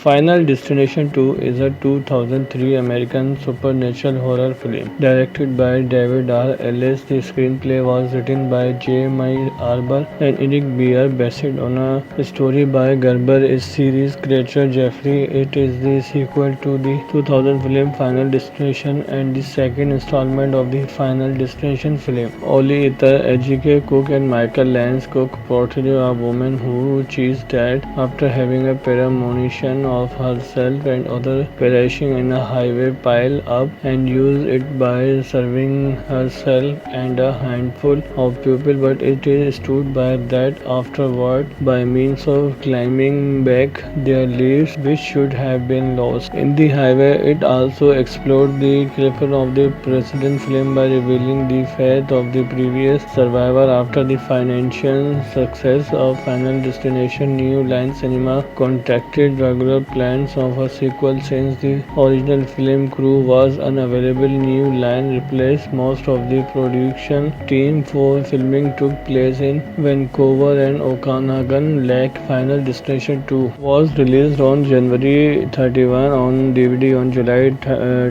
Final Destination 2 is a 2003 American supernatural horror film directed by David R. Ellis. The screenplay was written by J. Mike Arber and Eric Beer, based on a story by Gerber. Is series creator Jeffrey. It is the sequel to the 2000 film Final Destination and the second installment of the Final Destination film. Oli Ether, Ejike Cook and Michael Lance Cook portray a woman who cheats dead after having a premonition of herself and others perishing in a highway pile up and use it by serving herself and a handful of people, but it is stood by that afterward by means of claiming back their lives which should have been lost. In the highway, it also explored the character of the precedent film by revealing the fate of the previous survivor after the financial success of Final Destination. New Line Cinema contracted regular plans of a sequel since the original film crew was unavailable. New Line replaced most of the production team for filming took place in Vancouver and Okanagan Lake. Final Destination 2 was released on January 31 on DVD on July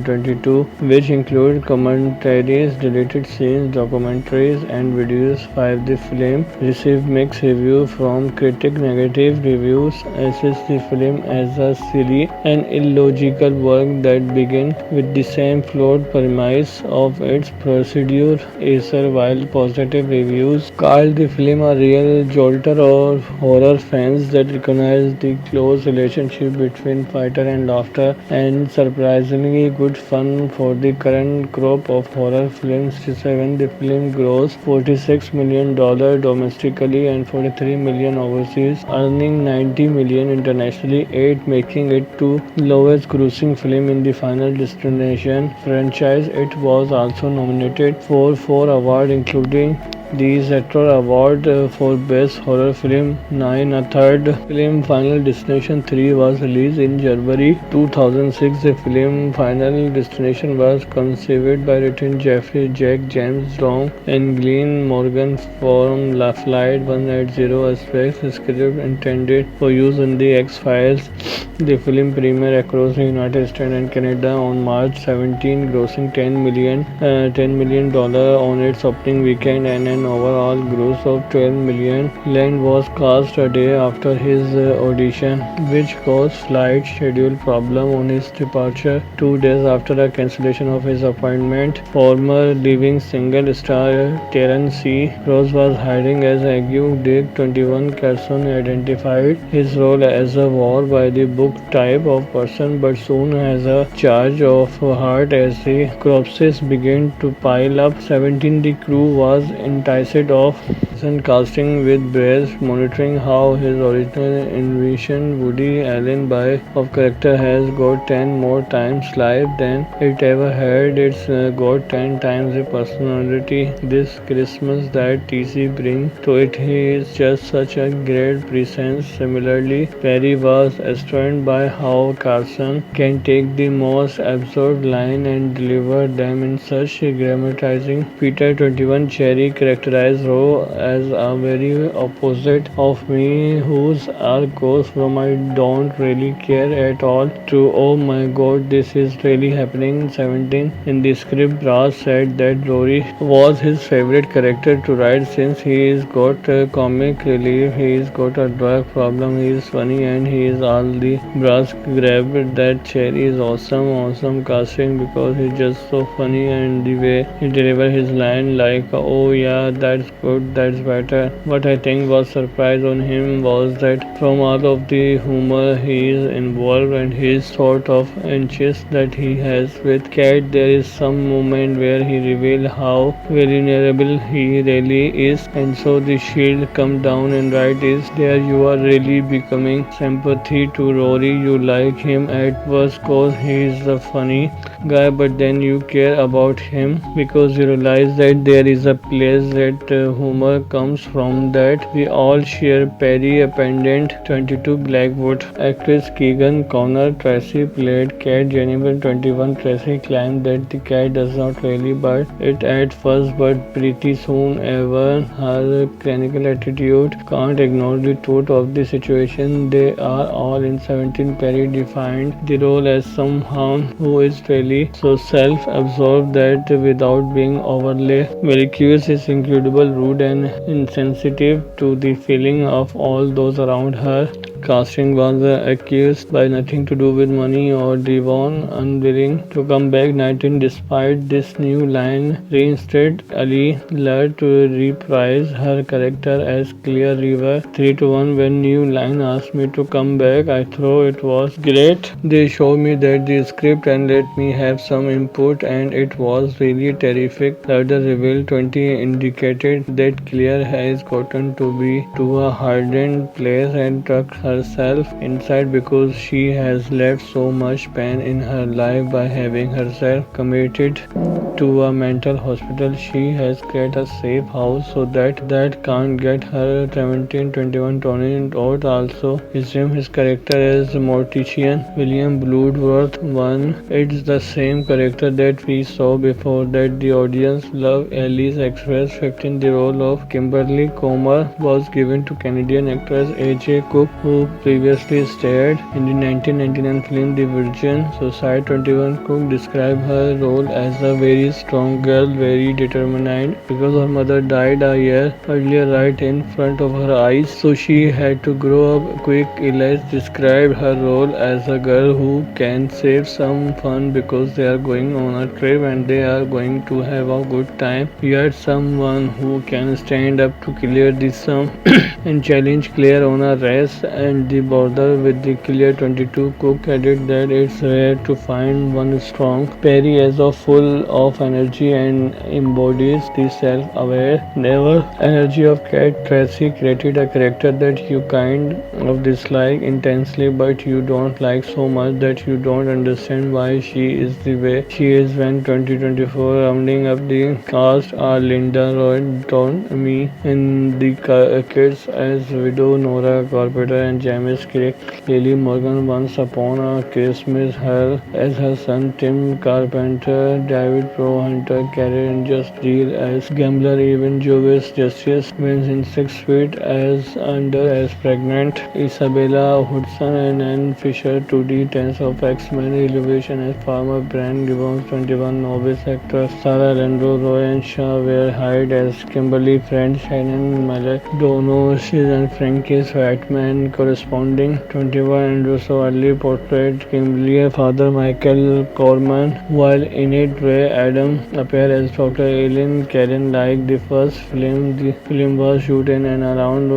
22, which include commentaries, deleted scenes, documentaries, and videos. 5. The film received mixed reviews from critics. Negative reviews assess the film as a silly and illogical work that begins with the same flawed premise of its predecessor, while positive reviews called the film a real jolter or horror fans that recognize the close relationship between fighter and laughter and surprisingly good fun for the current crop of horror films. 7. The film grossed $46 million domestically and $43 million overseas, earning $90 million internationally, 8 making it the lowest grossing film in the Final Destination franchise. It was also nominated for 4 awards, including the Saturn Award for Best Horror Film. 9. A third film, Final Destination 3, was released in January 2006. The film Final Destination was conceived by written Jeffrey Jack James Long and Glenn Morgan from La Flight 180, a space script intended for use in the X-Files. The film premiered across the United States and Canada on March 17, grossing $10 million on its opening weekend and an overall gross of $12 million. Land was cast a day after his audition, which caused flight schedule problem on his departure. 2 days after a cancellation of his appointment, former Living single star Terence C. Ross was hiring as Ague Dick 21. Carson identified his role as a war by the book type of person, but soon has a charge of heart as the corpses began to pile up. 17. The crew was enticed off casting with Brace, monitoring how his original envisioned Woody Allen by of character has got 10 more times life than it ever had. It's got 10 times the personality this Christmas that TC brings to it. He is just such a great presence. Similarly, Perry was astounded by how Carson can take the most absurd line and deliver them in such grammatizing. Peter 21 Cherry characterized Rowe as a very opposite of me, whose arc goes from I don't really care at all to oh my god, this is really happening. 17. In the script, Brass said that Rory was his favorite character to write since he is got comic relief, he is got a drug problem, he is funny, and he is all the Brass grabbed that Cherry is awesome casting because he's just so funny and the way he delivers his line like oh yeah, that's good, that's better. What I think was surprise on him was that from all of the humor he is involved and his sort of anxious that he has with Cat, there is some moment where he reveals how vulnerable he really is, and so the shield come down and right is there you are really becoming sympathy to Rory. You like him at first cause he is a funny guy, but then you care about him because you realize that there is a place that humor comes from that we all share Perry Appendant 22 Blackwood. Actress Keegan Connor Tracy played Cat Jennifer 21. Tracy claimed that the cat does not really bite it at first, but pretty soon ever her clinical attitude can't ignore the truth of the situation. They are all in 17. Perry defined the role as someone who is really so self-absorbed that without being overly malicious is incredible, rude and insensitive to the feeling of all those around her. Casting was accused by nothing to do with money or Devon unwilling to come back 19. Despite this new line reinstated Ali Ludd to reprise her character as Clear River 3-1. When New Line asked me to come back, I thought it was great. They showed me that the script and let me have some input, and it was really terrific. Later revealed 20 indicated that Clear has gotten to be to a hardened place and tucked herself inside because she has left so much pain in her life by having herself committed to a mental hospital. She has created a safe house so that can't get her 17-21. Tony Todd also resumed his character as Mortician William Bloodworth 1. It's the same character that we saw before that the audience loved. Alice Express 15. The role of Kimberly Comer was given to Canadian actress A.J. Cook, who previously starred in the 1999 film The Virgin Suicide. 21. Cook described her role as a very strong girl, very determined because her mother died a year earlier right in front of her eyes, so she had to grow up quick. Elias described her role as a girl who can save some fun because they are going on a trip and they are going to have a good time, yet someone who can stand up to Clear the sum and challenge Clear on a race and the border with the Clear 22. Cook added that it's rare to find one strong. Perry is full of energy and embodies the self-aware, never energy of Cat. Tracy created a character that you kind of dislike intensely, but you don't like so much that you don't understand why she is the way she is. When 2024 rounding up the cast are Linda Roy, Don Me, and the kids as widow Nora Carpenter and James Craig. Lily Morgan once upon a Christmas her as her son Tim Carpenter, David Pro Hunter, Karen Just Deal as gambler, even Jovis Justice wins in 6 feet as under as pregnant, Isabella Hudson and Anne Fisher 2D Tense of X-Men Elevation as farmer Brian Gibbons. 21. Novice actress Sarah Landro, Roy and Shaw were hired as Kimberly Friend, Shannon Malek, Dono and Frankie's Whiteman corresponding. 21. Andrew so early portrayed Kimberly father Michael Corman, while in it Ray Adam appeared as Dr. Eileen Karen. Like the first film, the film was shot in and around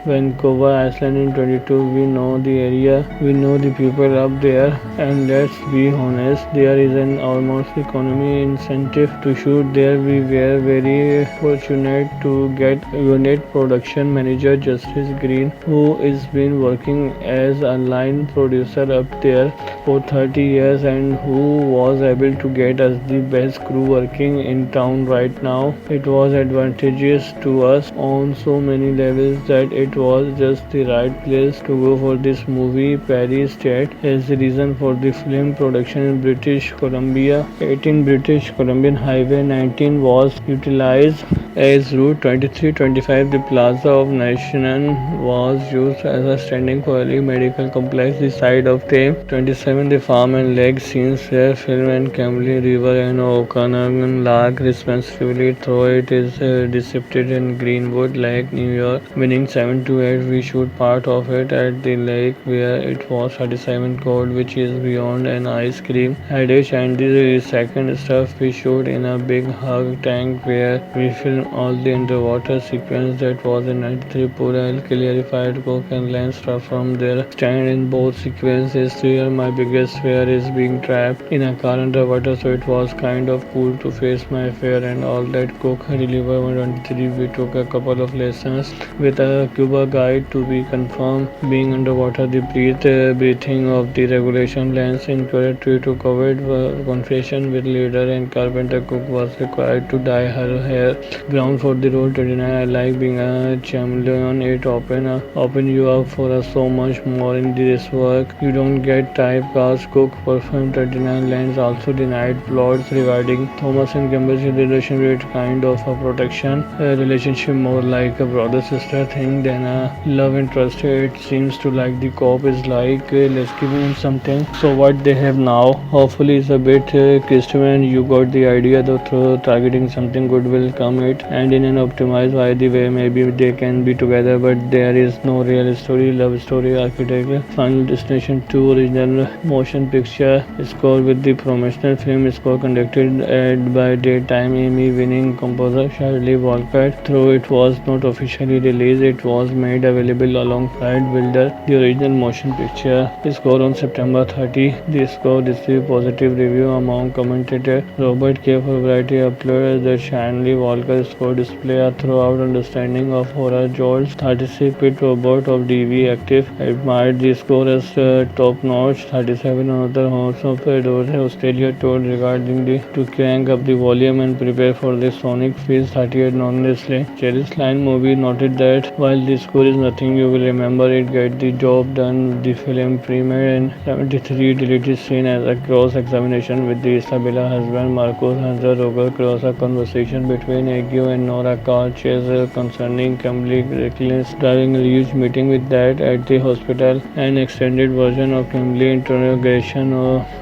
Vancouver, Iceland in 22. We know the area, we know the people up there, and let's be honest, there is an almost economy incentive to shoot there. We were very fortunate to get unit production manager Justice Green, who has been working as a line producer up there for 30 years and who was able to get us the best crew working in town right now. It was advantageous to us on so many levels that it was just the right place to go for this movie. Paris State is the reason for the film production in British Columbia. 18. British Columbian Highway 19 was utilized as Route 23-25. The Plaza of Nations was used as a standing for early medical complex. The side of the 27. The farm and lake scenes where film and Camberley River and Okanagan Lake respectively, though it is depicted in Greenwood Lake, New York, meaning 7-8. We shoot part of it at the lake where it was 37 cold, which is beyond an ice cream headache, and the second stuff we shoot in a big hug tank where we filmed all the underwater sequence that was in 93. Pura clarified Cook and Lance stuff from their stand in both sequences. Here my biggest fear is being trapped in a car underwater, so it was kind of cool to face my fear and all that. Cook delivered 123. We took a couple of lessons with a Cuba guide to be confirmed being underwater. The breathing of the regulation lens included to COVID confession with leader and Carpenter. Cook was required to dye her hair brown for the role. 12:39. I like being a chameleon. It open you up for so much more in this work. You don't get typecast. Cook performed 39 lines also denied plots regarding Thomas and Campbell's relationship, kind of a protection relationship, more like a brother sister thing than a love interest. It seems to like the cop is like let's give him something. So what they have now hopefully is a bit Christian. You got the idea that through targeting something good will come it, and in an optimized by the way maybe they can be together, but there is no real story, love story, architecture. Final Destination 2 original motion picture score with the promotional film score conducted by daytime Emmy winning composer Shirley Walker. Though it was not officially released, it was made available alongside Builder, the original motion picture score on September 30. The score received positive review among commentators. Robert K. for Variety uploaded that Shirley Walker score display a throughout understanding of horror. George 36-bit robot of DV Active admired the score as top notch. 37 another house of Australia told regarding the to crank up the volume and prepare for the sonic feels. 38 honestly. Cherish Line movie noted that while the score is nothing you will remember, it get the job done. The film premiered in 73 deleted scene as a cross examination with the Isabella husband Marcos Hanser Roger cross a conversation between Ague and Nora Carl Chase concerning Kimberly Reckless driving a huge meeting with that at the hospital. An extended version of Kimberly interrogation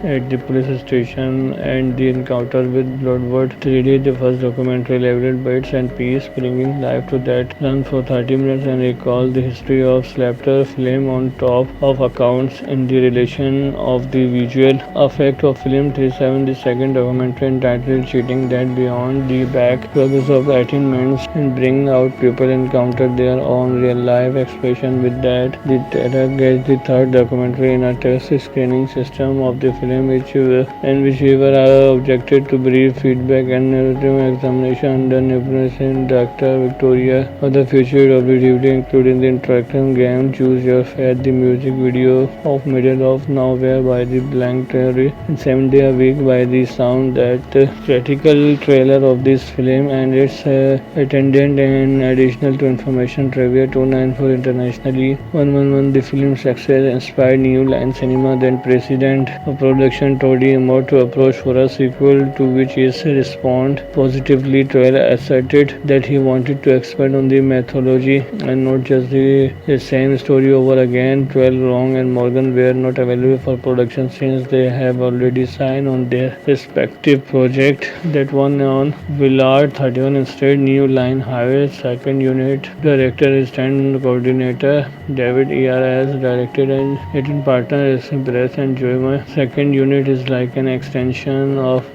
at the police station and the encounter with Bloodwood 3D, the first documentary elaborate bits and piece, bringing life to that run for 30 minutes and recall the history of Slapter film on top of accounts in the relation of the visual effect of film 37, the second documentary entitled Cheating That Beyond the Back process of attainments and bring out people encounter their own real life expression with that. The Terror gets the third documentary in a test screening system of the film in which we were objected to brief feedback and narrative examination under Nebuchadnezzar Director Victoria of the future of the DVD, including the interactive game Choose Your Fate, the music video of Middle of Nowhere by the Blank Theory, and 7 Day a Week by the Sound, that critical trailer of this film and its attendant and additional to information trivia 294 internationally 111. The film's success inspired New Line Cinema, then president of production Tony Abbott, to approach for a sequel, to which his response positively. Trailer asserted that he wanted to expand on the mythology and not just the same story over again. 12 Wrong and Morgan were not available for production since they have already signed on their respective project. That one on Willard 31 instead. New Line Highway second unit director is stand coordinator David E.R.S. directed and 18 partners Brett and Joyma. Second unit is like an extension of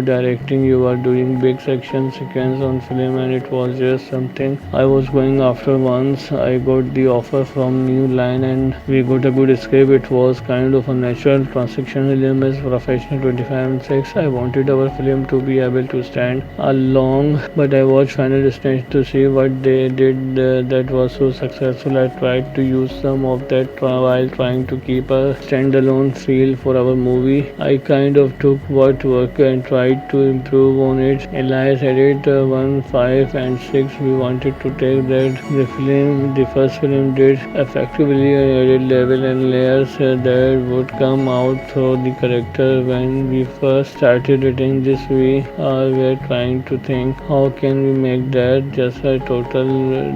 directing. You are doing big section sequence on film and it was just something I was going after. Once I got the offer from New Line and we got a good script, it was kind of a natural transition. As professional 25 and 6, I wanted our film to be able to stand along, but I watched Final Destination to see what they did that was so successful. I tried to use some of that while trying to keep a standalone feel for our movie. I kind of took what worked and tried to improve on it. Elias added 1, 5 and 6. We wanted to take that the first film did effectively added level and layers that would come out through the character. When we first started writing this, we were trying to think how can we make that just a total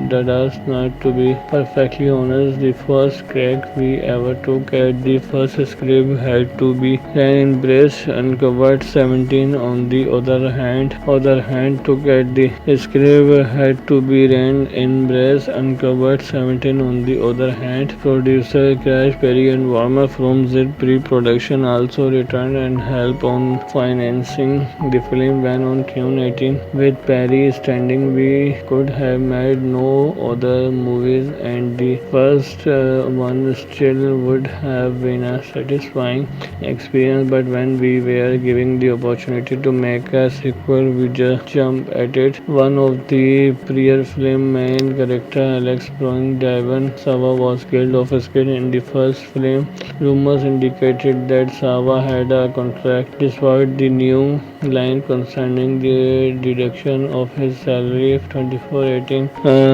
dadas. Not to be perfectly honest, the first crack we ever took at the first script had to be ran in Brace Uncovered 17. On the other hand took at the script had to be ran in Brace Uncovered 17. On the other hand, producer Crash Perry and Warner from Z pre-production also returned and helped on financing the film when on June 18. With Perry standing, we could have made no other movies and the first one still would have been a satisfying experience, but when we were given the opportunity to make a sequel, we just jumped at it. One of the prior film main character, Alex Browning Devon Sawa, was killed off screen in the first film. Rumors indicated that Sawa had a contract despite the New Line concerning the deduction of his salary January 24, 18.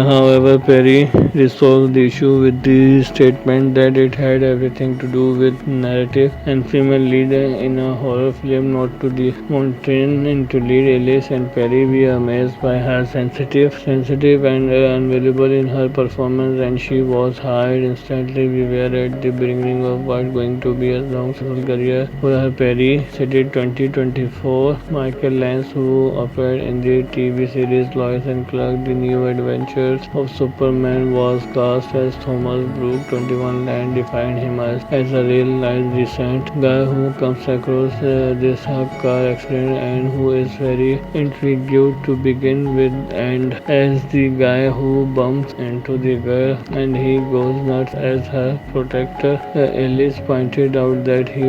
However, Perry resolved the issue with the statement that it had everything to do with narrative and female lead in a horror film, not to the Montaigne to lead Ellis and Perry. We are amazed by her sensitive and unavailable in her performance, and she was hired instantly. We were at the beginning of what going to be a long successful career for her. Perry cited 2024. Michael Lance, who appeared in the TV series Lois and Clark: The New Adventures of Superman, was cast as Thomas Brooke, 21, and defined him as a real-life decent guy who comes across this car accident and who is very intrigued to begin with, and as the guy who bumps into the girl and he goes nuts as her protector. Ellis pointed out that he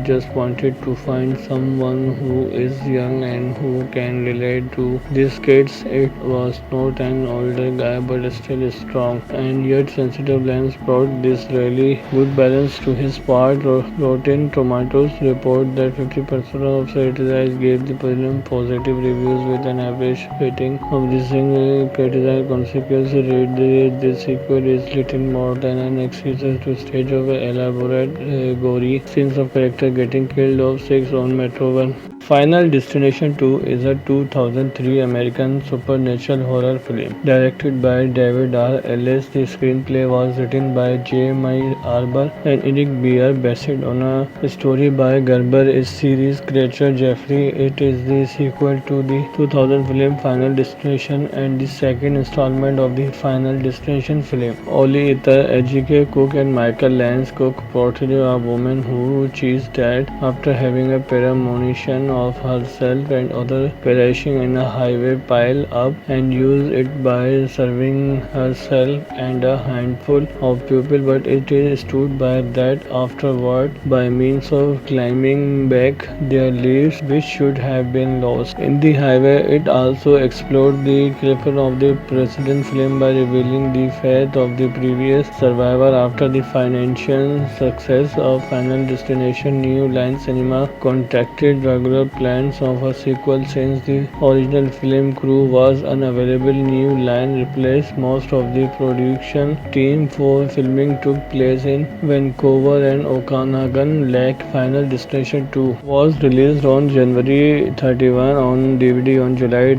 just wanted to find someone who is young and who can relate to these kids. It was not an older guy but still strong and yet sensitive. Lance brought this really good balance to his part. Rotten Tomatoes report that 50% of critics gave the film positive reviews with an average rating of the single critical consequence rate. The sequel is little more than an excuse to stage of elaborate gory scenes of character getting killed of 6 on Metro 1. Final Destination 2 is a 2003 American supernatural horror film directed by David R. Ellis. The screenplay was written by J. Mike Arber and Eric Beer, based on a story by Gerber is series creator Jeffrey. It is the sequel to the 2000 film Final Destination and the second installment of the Final Destination film. Oli Ether, Ejike Cook, and Michael Lance Cook portray a woman who cheats dead after having a premonition of herself and others perishing in a highway pile up and use it by serving herself and a handful of people, but it is stood by that afterward by means of climbing back their lives which should have been lost in the highway. It also explored the cliffhanger of the precedent film by revealing the fate of the previous survivor after the financial success of Final Destination. New Line Cinema contacted regular plans of a sequel since the original film crew was unavailable. New Line replaced most of the production team for filming took place in Vancouver and Okanagan Lake. Final Destination 2 was released on January 31 on DVD on July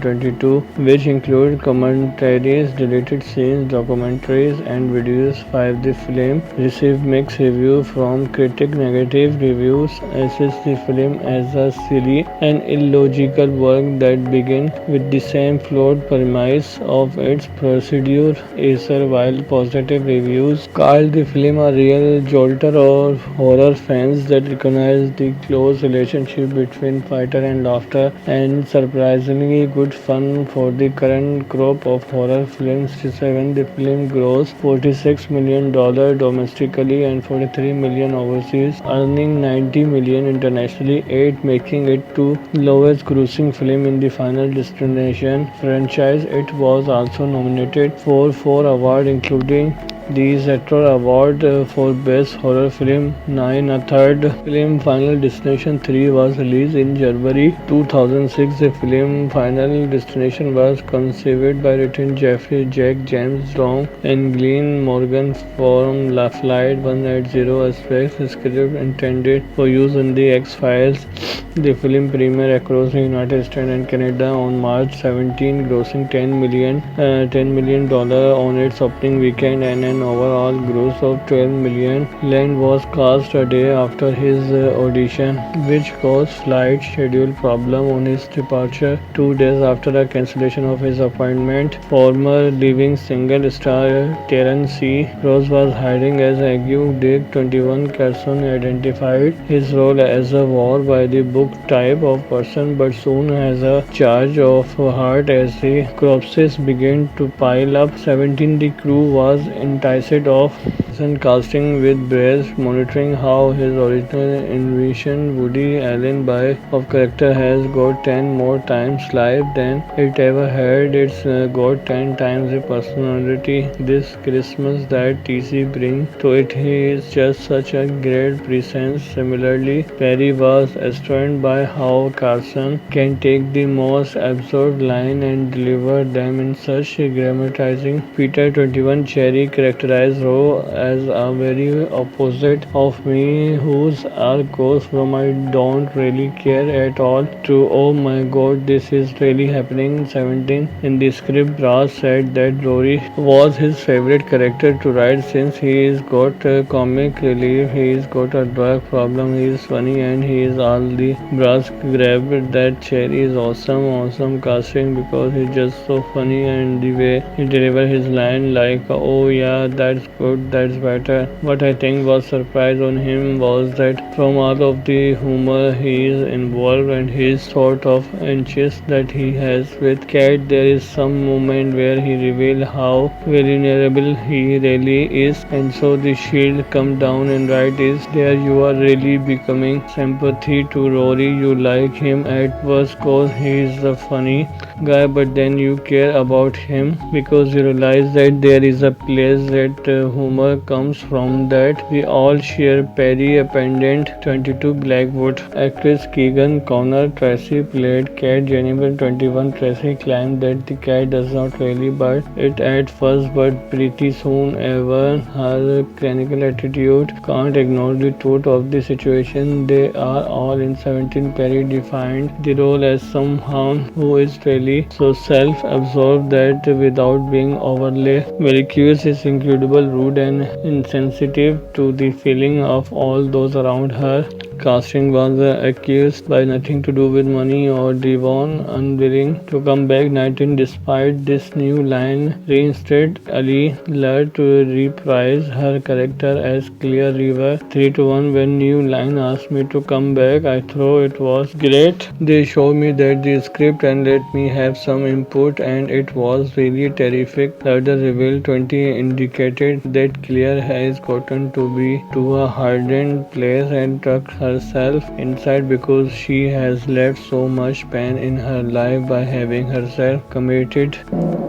22, which include commentaries, deleted scenes, documentaries, and videos. 5. The film received mixed reviews from critics. Negative reviews assess the film as a silly and illogical work that begins with the same flawed premise of its procedure. Acer, while positive reviews called the film a real jolter or horror fans that recognize the close relationship between fighter and laughter and surprisingly good fun for the current crop of horror films. 7. The film grossed $46 million domestically and $43 million overseas, earning $90 million internationally. 8. Making it the lowest grossing film in the Final Destination franchise. It was also nominated for 4 awards including the Saturn Award for Best Horror Film. 9. A third film, Final Destination 3, was released in January 2006. The film Final Destination was conceived by written Jeffrey Jack James Long and Glenn Morgan from La Flight 180 Aspects, script intended for use in the X-Files. The film premiered across the United States and Canada on March 17, grossing $10 million on its opening weekend and an overall gross of $12 million. Land was cast a day after his audition, which caused flight schedule problem on his departure. 2 days after a cancellation of his appointment, former Living single star Terence C. Ross was hiring as Ague. Dick 21 Carson identified his role as a war by the book type of person, but soon has a charge of heart as the corpses began to pile up. 17. The crew was entirely dramatized of and casting with Brest, monitoring how his original envisioned Woody Allen by of character has got 10 more times life than it ever had. It's got 10 times the personality this Christmas that TC brings to it. He is just such a great presence. Similarly, Perry was astounded by how Carson can take the most absurd line and deliver them in such grammatizing. Peter 21 Cherry characterized Roe as a very opposite of me, whose arc goes from I don't really care at all to oh my god, this is really happening. 17 in the script, Brass said that Rory was his favorite character to write since he is got comic relief, he is got a drug problem, he is funny, and he is all the Brass grabbed that Cherry is awesome casting because he's just so funny and the way he deliver his line like oh yeah, that's good, that's better. What I think was surprise on him was that from all of the humor he is involved and his sort of anxious that he has with Cat, there is some moment where he reveals how vulnerable he really is, and so the shield come down and right is there you are really becoming sympathy to Rory. You like him at first cause he is the funny guy, but then you care about him because you realize that there is a place that humor comes from that we all share. Perry Appendant 22 Blackwood actress Keegan Connor Tracy played Cat. Jennifer 21 Tracy claimed that the cat does not really bite it at first, but pretty soon ever her clinical attitude can't ignore the truth of the situation. They are all in 17. Perry defined the role as someone who is really so self-absorbed that without being overly malicious is incredible, rude and insensitive to the feeling of all those around her. Casting was accused by nothing to do with money or Devon unwilling to come back. 19 despite this new line reinstated Ali Ludd to reprise her character as Clear River. 3-1 when new line asked me to come back. I thought it was great. They showed me that the script and let me have some input and it was really terrific. Later reveal 20 indicated that Clear has gotten to be to a hardened place and tucked herself inside because she has left so much pain in her life by having herself committed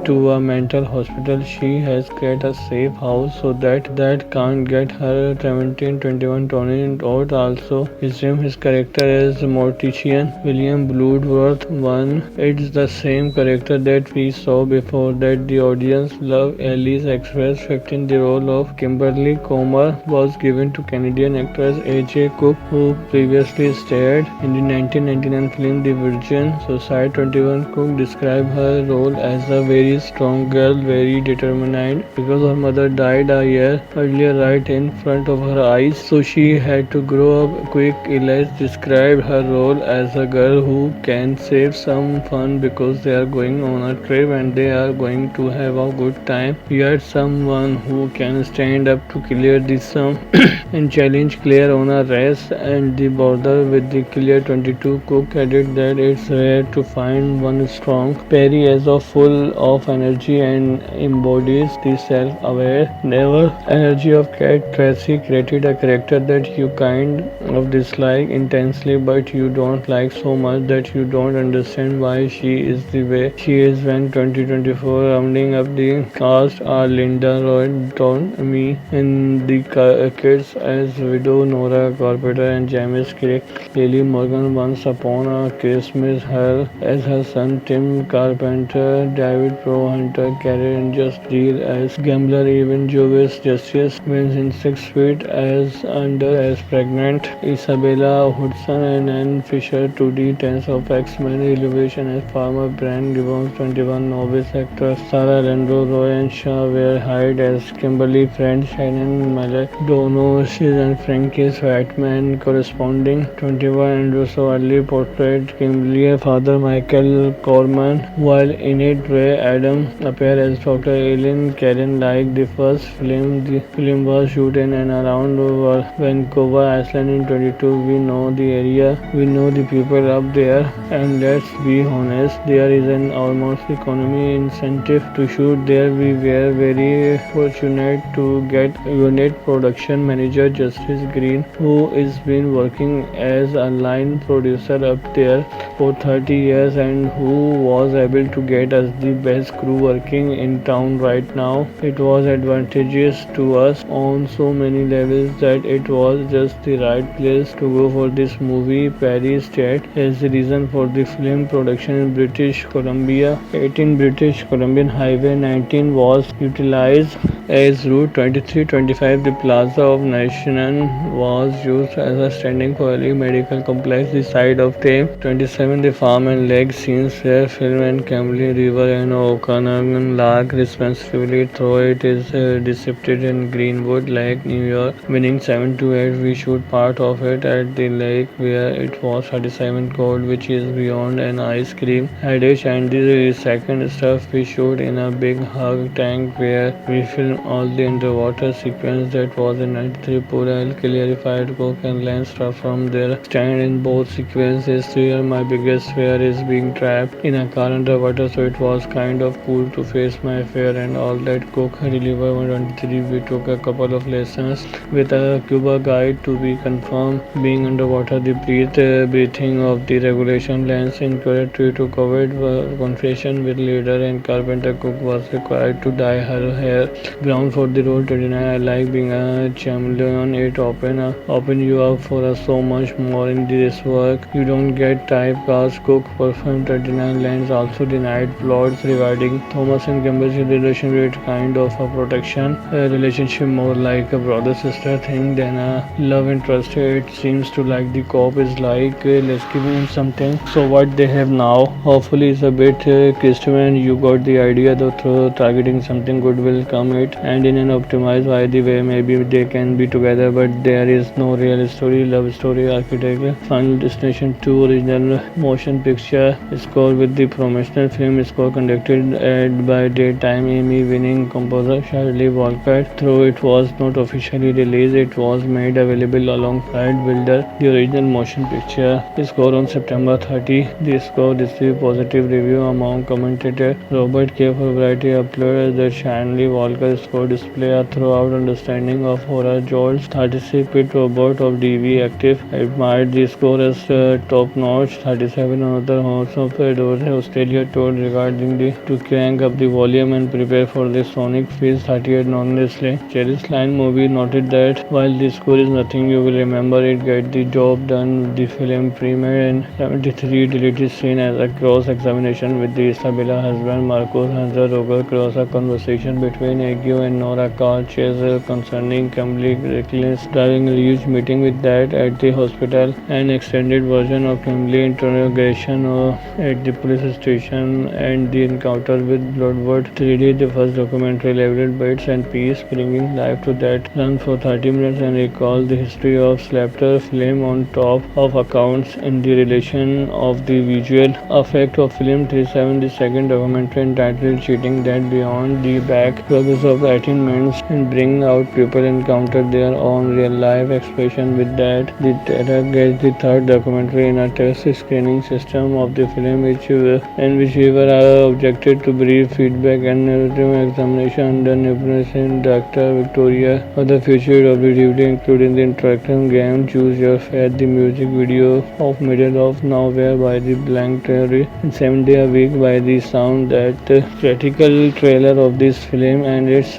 to a mental hospital. She has created a safe house so that can't get her. 17-21 Tony Todd also resumed his character as Mortician William Bloodworth 1. It's the same character that we saw before that the audience loved. Alice Express 15 the role of Kimberly Comer was given to Canadian actress A.J. Cook, who previously starred in the 1999 film The Virgin Suicide. 21 Cook described her role as a very strong girl, very determined because her mother died a year earlier right in front of her eyes, so she had to grow up quick. Elias described her role as a girl who can save some fun because they are going on a trip and they are going to have a good time, yet someone who can stand up to clear the sum and challenge Claire on a race and the border with the Clear. 22 Cook added that it's rare to find one strong. Perry as a full of energy and embodies the self-aware, never energy of Cat. Tracy created a character that you kind of dislike intensely but you don't like so much that you don't understand why she is the way she is. When 2024 rounding up the cast are Linda Roy, Me and the kids as widow Nora Carpenter and James Craig. Lily Morgan once upon a Christmas her as her son Tim Carpenter. David Pro Hunter Karen Just Deal as gambler. Even Jovis Justice wins in 6 feet as under as pregnant. Isabella Hudson and Anne Fisher 2D Tense of X-Men Elevation as farmer. Brand Gibbons 21 novice actors Sarah Landro, Roy and Shaw were hired as Kimberly Friend. Shannon Malek, Dono, and Frankie Sweatman, corresponding 21 and so early portrayed Kimberly's father Michael Corman, while in it Ray Adam appeared as Dr. Ellen Karen. Like the first film, the film was shot in and around Vancouver, Iceland in 22. We know the area, we know the people up there, and let's be honest, there is an almost economy incentive to shoot there. We were very fortunate to get unit production manager Justice Green, who has been working as a line producer up there for 30 years and who was able to get us the best crew working in town right now. It was advantageous to us on so many levels that it was just the right place to go for this movie. Paris State is the reason for the film production in British Columbia. 18 British Columbian Highway 19 was utilized as Route 2325. The Plaza of Nations was used as a standing for early medical complex. The side of the 27, the farm and lake scenes where film and Camberley River and Okanagan Lake respectively, though it is depicted in Greenwood Lake, New York, meaning 7 to 8. We shoot part of it at the lake where it was 37 cold, which is beyond an ice cream headache, and the second stuff we shoot in a big hug tank where we filmed all the underwater sequence that was in 93. Pura clarified Coke and Lance from their stand in both sequences. Here my biggest fear is being trapped in a car underwater, so it was kind of cool to face my fear and all that. Coke deliver 123. We took a couple of lessons with a Cuba guide to be confirmed. Being underwater, the breathing of the regulation lens encouraged to covered confession with leader and carpenter. Cook was required to dye her hair brown for the role 29. I like being a chameleon. It open you up for so much more in this work. You don't get typecast. Cook performed 39 lines also denied plots regarding Thomas and Kimberly's relationship, kind of a protection relationship, more like a brother sister thing than a love interest. It seems to like the cop is like let's give him something. So what they have now hopefully is a bit Christian. You got the idea though, through targeting something good will come it and in an optimized by the way maybe they can be together, but there is no real story, love story, architecture. Final Destination 2 original motion picture score with the promotional film score conducted by daytime Emmy winning composer Shirley Walker. Though it was not officially released, it was made available alongside Builder, the original motion picture score on September 30. The score received positive review among commentators. Robert K. for Variety uploaded that Shirley Walker score display a throughout understanding of horror. Joel 36 Pit Robert of DV Active admired the score as top notch. 37 another house of Australia told regarding the to crank up the volume and prepare for the sonic feels. 38 honestly Cherish Line movie noted that while the score is nothing you will remember, it get the job done. The film premiered in 73 deleted scene as a cross examination with the Isabella husband Marcos Hanser Roger cross a conversation between Agio and Nora Carl Chase concerning Kimberly Reckless driving a huge meeting with that at the hospital. An extended version of Kimberly interrogation at the police station and the encounter with Bloodwood 3D, the first documentary labeled Bits and Peace, bringing life to that run for 30 minutes and recall the history of Slapter film on top of accounts in the relation of the visual effect of film 37, the second documentary entitled Cheating That Beyond the Back Struggles of attainments and bring out people encounter their own real life expression with that. The Terror gets the third documentary in a test screening system of the film which we were objected to brief feedback and narrative examination under Nebuchadnezzar Director Victoria of the future of the DVD, including the interactive game Choose Your Fate, the music video of Middle of Nowhere by the Blank Theory, and 7 Day a Week by the Sound. That critical trailer of this film and its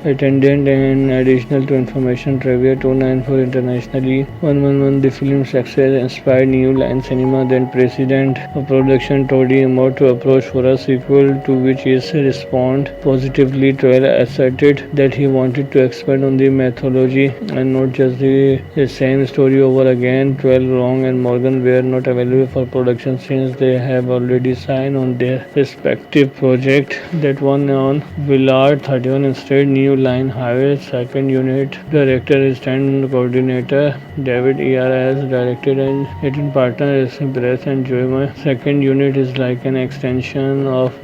attendant and additional to information trivia 294 internationally 111. The film's success inspired New Line Cinema, then president of production Tony Abbott, to approach for a sequel, to which his respond positively. Trailer asserted that he wanted to expand on the mythology and not just the same story over again. 12 Wrong and Morgan were not available for production since they have already signed on their respective project. That one on Willard 31 instead New Line Highway. Second unit director is stand coordinator David E.R. as directed and written partner is Brett and Joyma. Second unit is like an extension of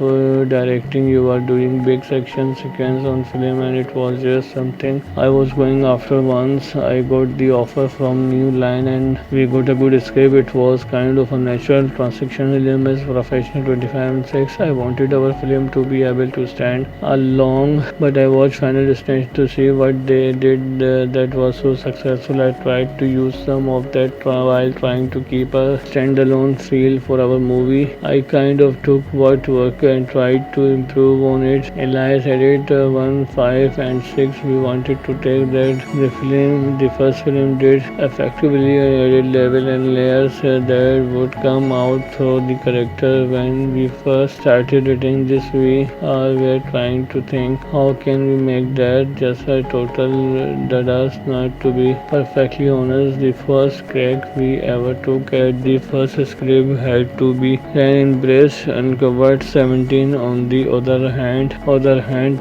directing. You are doing big section sequence on film and it was just something I was going after. Once I got the offer from New Line and we got a good script, it was kind of a natural transition. Film is professional 25 and 6. I wanted our film to be able to stand along, but I watched Final Destination to see what they did that was so successful. I tried to use some of that while trying to keep a standalone feel for our movie. I kind of took what worked and tried to improve on it. Elias added 1, 5 and 6. We wanted to take that the first film did effectively added level and layers that would come out through the character. When we first started writing this, we were trying to think how can we make that just a total dadas. Not to be perfectly honest, the first crack we ever took at the first script had to be ran in Brace Uncovered 17. On the other hand,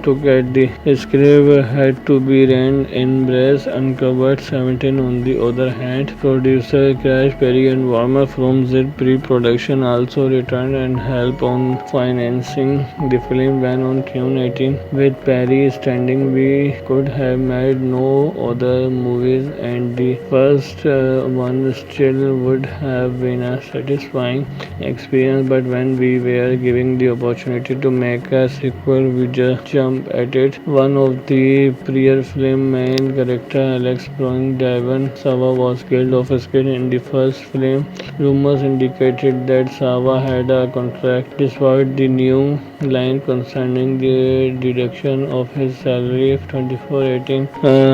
took at the script had to be ran in Brace Uncovered 17. On the other hand, producer Crash Perry and Warmer from Z pre-production also returned and helped on financing the film. When on June 18, with Perry standing, we could have made no other movies and the first one still would have been a satisfying experience, but when we were given the opportunity to make a sequel, we just jumped at it. One of the prior film main character, Alex Browning Devon Sawa, was killed off screen in the first film. Rumors indicated that Sawa had a contract despite the new line concerning the deduction of his salary of 2418.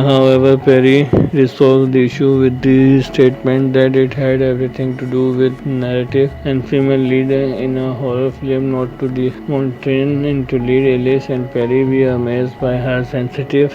However, Perry resolved the issue with the statement that it had everything to do with narrative and female lead in a horror film, not to the mountain into lead. Elise and Perry were amazed by her sensitive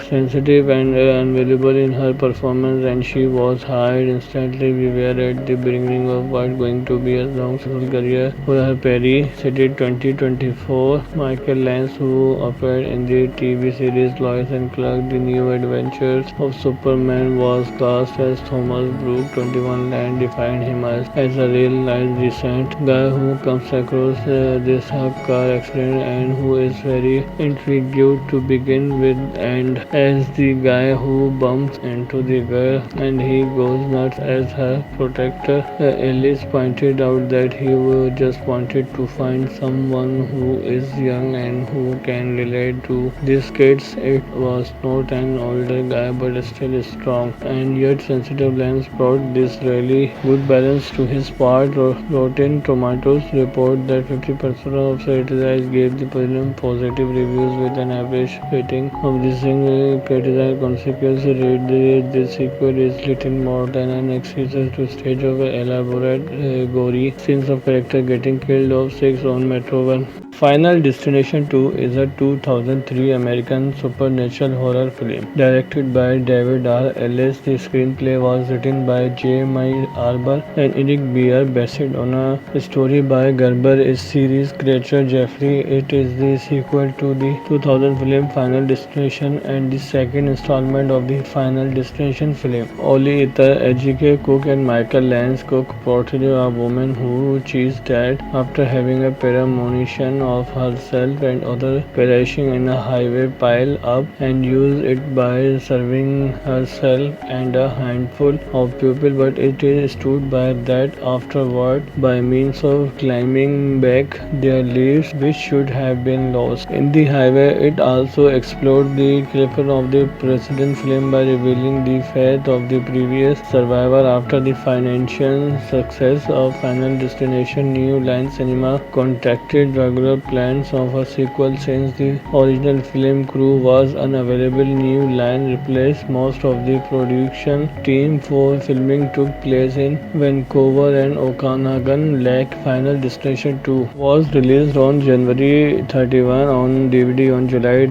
and unavailable in her performance, and she was hired instantly. We were at the beginning of what going to be a long successful career for her. Perry cited 2024 Michael Lance, who appeared in the TV series Lois and Clark: The New Adventures of Superman, was cast as Thomas Brooke. 21 and defined him as a real-life decent guy who comes across this car accident and who is very intrigued to begin with, and as the guy who bumps into the girl and he goes nuts as her protector. Ellis pointed out that he just wanted to find someone who is young and who can relate to these kids. It was not an older guy but still strong and yet sensitive. Lance brought this really good balance to his part. Rotten Tomatoes report that 50% of critics gave the film positive reviews with an average rating of the single critical consequence rate. This sequel is little more than an excuse to stage of elaborate gory scenes of character getting killed off 6 on Metro 1. Final Destination 2 is a 2003 American supernatural horror film directed by David R. Ellis. The screenplay was written by J. Mike Arber and Eric Beer, based on a story by Gerber series creator Jeffrey. It is the sequel to the 2000 film Final Destination and the second installment of the Final Destination film. Oli Ether, Ejike Cook and Michael Lance Cook portray a woman who cheats dead after having a premonition of herself and others perishing in a highway pile up and use it by serving herself and a handful of people, but it is stood by that afterward by means of climbing back their lives which should have been lost in the highway. It also explored the cliffhanger of the precedent film by revealing the fate of the previous survivor after the financial success of Final Destination. New Line Cinema contacted regular plans of a sequel since the original film crew was unavailable. New Line replaced most of the production team for filming took place in Vancouver and Okanagan Lake. Final Destination 2 was released on January 31 on DVD on July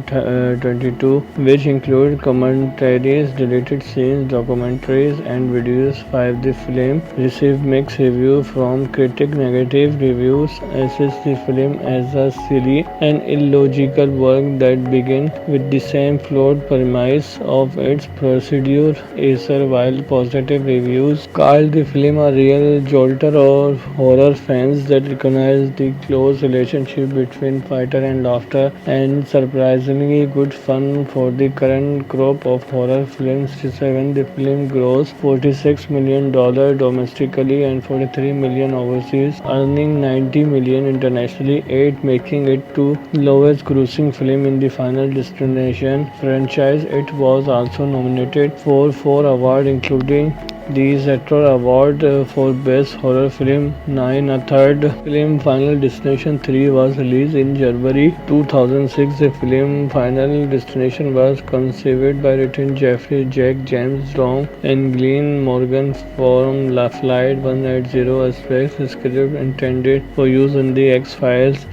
22, which include commentaries, deleted scenes, documentaries, and videos. 5. The film received mixed reviews from critics. Negative reviews assess the film as a silly and illogical work that began with the same flawed premise of its procedure. Acer, while positive reviews called the film a real jolter or horror fans that recognize the close relationship between fighter and laughter and surprisingly good fun for the current crop of horror films. 7 the film grossed $46 million domestically and $43 million overseas, earning $90 million internationally, 8 making it the lowest grossing film in the Final Destination franchise. It was also nominated for 4 awards including the Saturn Award for Best Horror Film. 9. A third film, Final Destination 3, was released in January 2006. The film Final Destination was conceived by written Jeffrey Jack James Long and Glenn Morgan from La Flight 180 Aspects, script intended for use in The X-Files.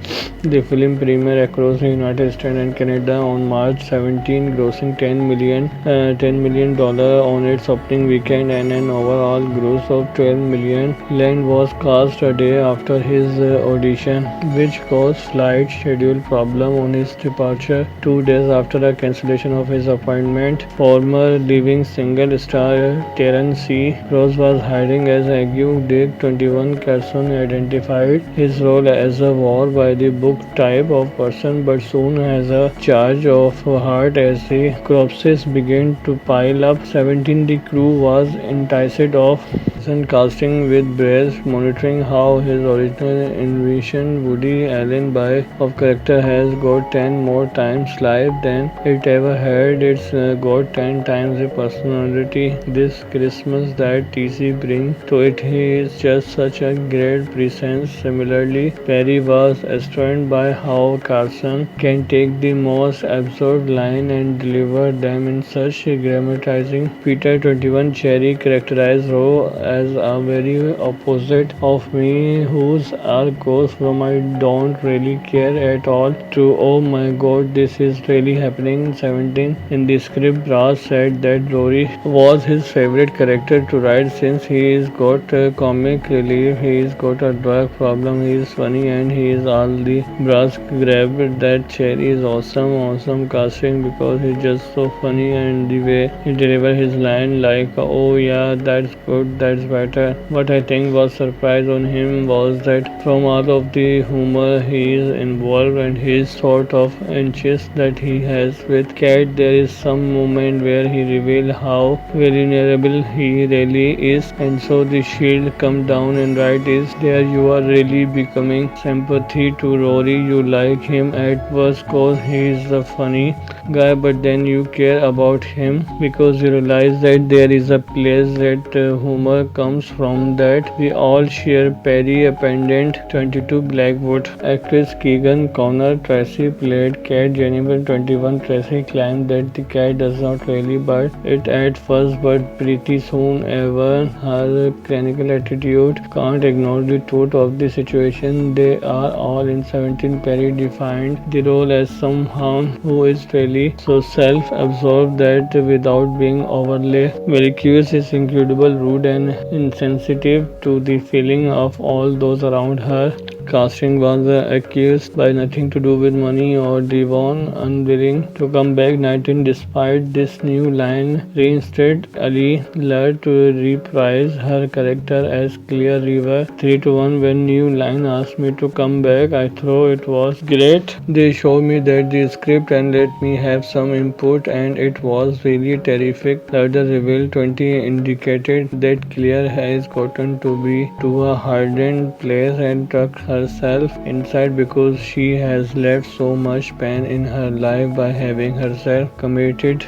The film premiered across the United States and Canada on March 17, grossing $10 million on its opening weekend and an overall gross of $12 million. Land was cast a day after his audition, which caused flight schedule problem on his departure. 2 days after the cancellation of his appointment, former Living Single star Terence C. Ross was hiring as Ague Dick 21. Carson identified his role as a war by the book type of person, but soon has a charge of heart as the corpses began to pile up. 17. The crew was enticed off casting with Brace, monitoring how his original envisioned Woody Allen by of character has got 10 more times life than it ever had. It's got 10 times the personality this Christmas that TC brings to it. He is just such a great presence. Similarly, Perry was astounded by how Carson can take the most absurd line and deliver them in such grammatizing. Peter 21 Cherry characterized Rowe as a very opposite of me, whose arc goes from I don't really care at all to oh my god, this is really happening. 17. In the script, Brass said that Rory was his favorite character to write since he is got comic relief, he is got a drug problem, he is funny and he is all the Brass grabbed that Cherry is awesome casting because he's just so funny and the way he delivers his line like oh yeah that's good, that's better. What I think was surprise on him was that from all of the humor he is involved and his sort of anxious that he has with Cat, there is some moment where he reveals how vulnerable he really is, and so the shield come down and right is there you are really becoming sympathy to Rory. You like him at first cause he is the funny guy, but then you care about him because you realize that there is a place that humor comes from that we all share. Perry Appendant 22 Blackwood. Actress Keegan Connor Tracy played Cat. Jennifer 21 Tracy claimed that the cat does not really bite it at first, but pretty soon ever her clinical attitude can't ignore the truth of the situation. They are all in 17. Perry defined the role as someone who is really so self-absorbed that without being overly malicious is incredible, rude and insensitive to the feeling of all those around her. Casting was accused by nothing to do with money or Devon unwilling to come back. 19. Despite this new line reinstated Ali Ludd to reprise her character as Clear River. 3-1. When New Line asked me to come back, I thought it was great. They showed me that the script and let me have some input, and it was really terrific. Later revealed 20 indicated that Clear has gotten to be to a hardened place and tucked herself inside because she has left so much pain in her life by having herself committed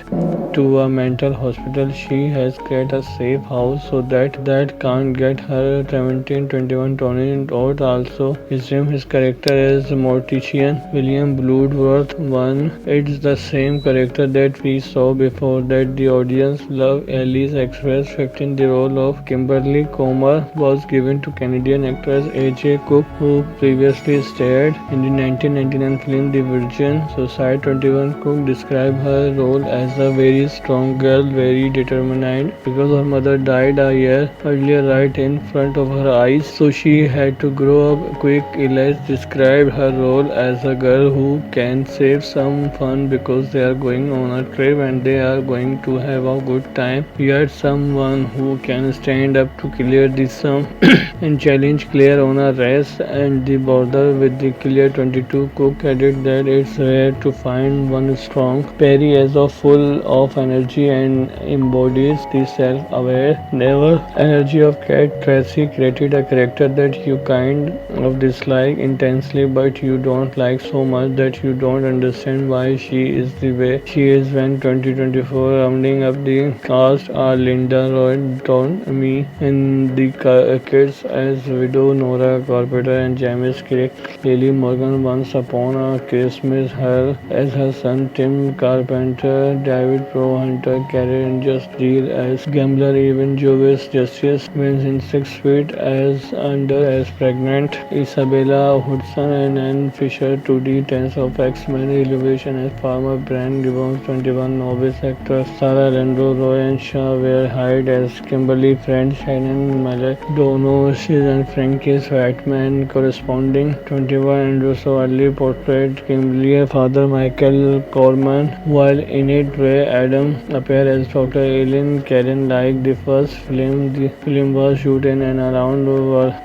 to a mental hospital. She has created a safe house so that can't get her. 17-21 Tony Todd also resumed his character as Mortician William Bloodworth 1. It's the same character that we saw before that the audience loved. Alice Express 15. The role of Kimberly Comer was given to Canadian actress A.J. Cook, who who previously starred in the 1999 film The Virgin Suicide. 21 Cook described her role as a very strong girl, very determined because her mother died a year earlier right in front of her eyes, so she had to grow up quick. Elias described her role as a girl who can save some fun because they are going on a trip and they are going to have a good time, yet someone who can stand up to clear the sum and challenge Claire on a race and the border with the Clear. 22 Cook added that it's rare to find one strong. Perry is full of energy and embodies the self-aware, never energy of Cat. Tracy created a character that you kind of dislike intensely, but you don't like so much that you don't understand why she is the way she is. When 2024 rounding up the cast are Linda Lloyd, Don Me, and the kids as widow Nora Carpenter and James Craig. Lily Morgan once upon a Christmas, her as her son Tim Carpenter, David Pro Hunter, Karen Just Deal as gambler, even Jovis Justice wins in 6 feet as under as pregnant. Isabella Hudson and Anne Fisher, 2D Tens of X-Men Elevation as farmer Brand Gibbons. 21 novice actors Sarah Landro, Roy Shaw were hired as Kimberly Friend, Shannon Malek, Dono and Frankie Swartman corresponding. 21 Andrew so early portrayed Kimberly father Michael Corman, while in it Ray Adam appeared as Dr. Ellen Karen. Like the first film, the film was shot in and around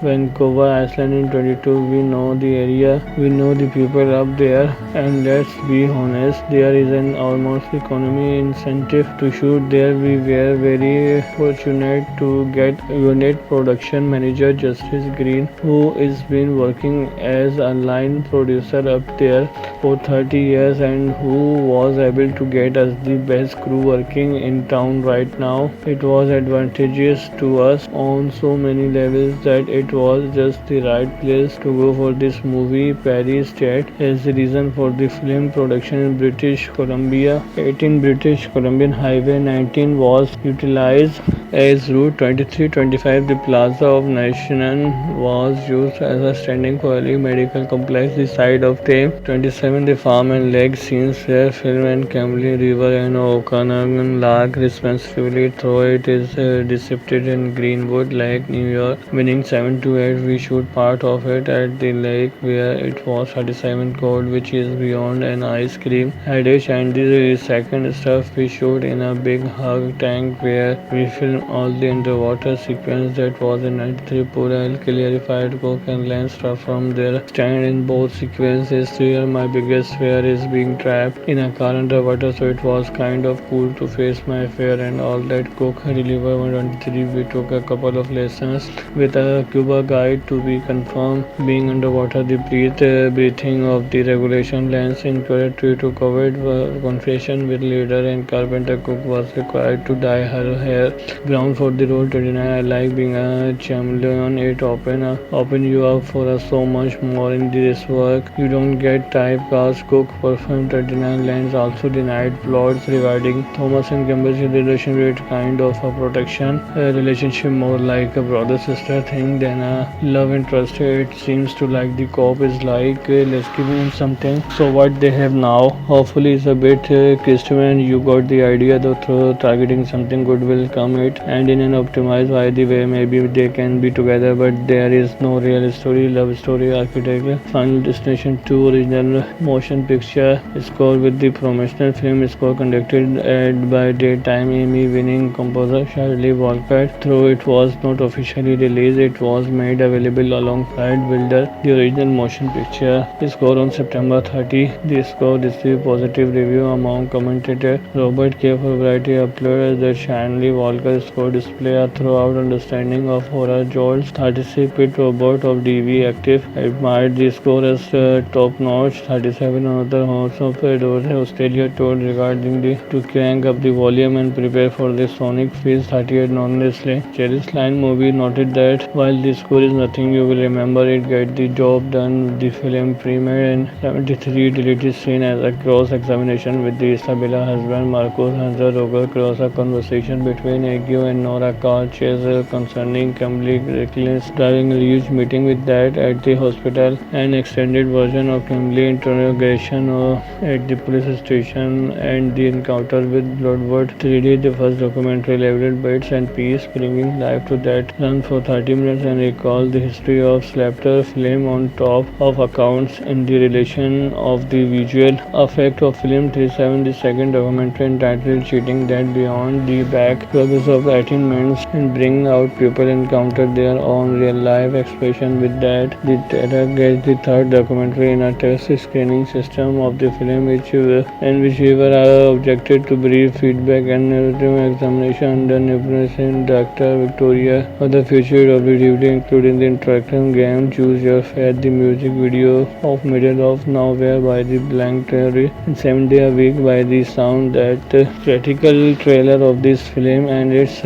Vancouver Island. In 22 we know the area, we know the people up there, and let's be honest, there is an almost economy incentive to shoot there. We were very fortunate to get unit production manager Justice Green, who has been working as a line producer up there for 30 years and who was able to get us the best crew working in town right now. It was advantageous to us on so many levels that it was just the right place to go for this movie. Paris State is the reason for the film production in British Columbia. 18 British Columbian Highway 19 was utilized as Route 2325. The Plaza of Nations was used as a standing for a medical complex. The side of the 27, the farm and lake scenes where filmed and Camberley River and Okanagan Lake respectively, though it is depicted in Greenwood Lake, New York, winning 7-8. We shoot part of it at the lake where it was 37 cold, which is beyond an ice cream headache, and the second stuff we shoot in a big hug tank where we filmed all the underwater sequence that was in 93. Pura clarified Cook and Lance stuff from their stand in both sequences. Here my biggest fear is being trapped in a car underwater, so it was kind of cool to face my fear and all that. Cook delivered 123. We took a couple of lessons with a Cuba guide to be confirmed. Being underwater, the breathing of the regulation lens incorrectly to covered confession with leader and Carpenter. Cook was required to dye her hair brown for the role. 29 I like being a chameleon. It open you up for so much more in this work. You don't get typecast. Cook performed. 39 Lance also denied plots regarding Thomas and Campbell's relationship, kind of a protection relationship, more like a brother sister thing than a love interest. It seems to like the cop is like let's give him something. So what they have now hopefully is a bit Christian. You got the idea though, through targeting something good will come it and in an optimized by the way maybe they can be together, but there is no real story, love story, architecture. Final Destination 2 original motion picture score with the promotional film score conducted by daytime Emmy winning composer Shirley Walker. Though it was not officially released, it was made available alongside Wilder, the original motion picture score on September 30. The score received positive review among commentators. Robert K. for Variety uploaded that Shirley Walker score display a throughout understanding of horror. Joel's 36-bit robot of DV Active admired the score as top-notch. 37 another horse of Australia told regarding the to crank up the volume and prepare for the sonic feast. 38 non-wrestling. Cherry's Line movie noted that while the score is nothing you will remember, it get the job done. The film premiered in 73 deleted scene as a cross-examination with the Isabella husband Marcos Hansa Roger Cross, a conversation between Aggie argue and Nora car chase concerning Kimberly reckless driving, a huge meeting with Dad at the hospital, an extended version of Kimberly interrogation at the police station, and the encounter with Bloodwood 3D, the first documentary labeled Bits and Peace, bringing life to that run for 30 minutes and recall the history of Slapter film on top of accounts in the relation of the visual effect of film 37, the second documentary entitled Cheating That Beyond the Back progress of attainments and bring out people encounter their own real life expression with that. The Terror gets the third documentary in a test screening system of the film in which we were objected to brief feedback and narrative examination under Nebuchadnezzar Dr. Victoria of the future of the duty, including the interactive game Choose Your Fate, the music video of Middle of Nowhere by the Blank Theory, and 7 Day a Week by the Sound, that critical trailer of this film and its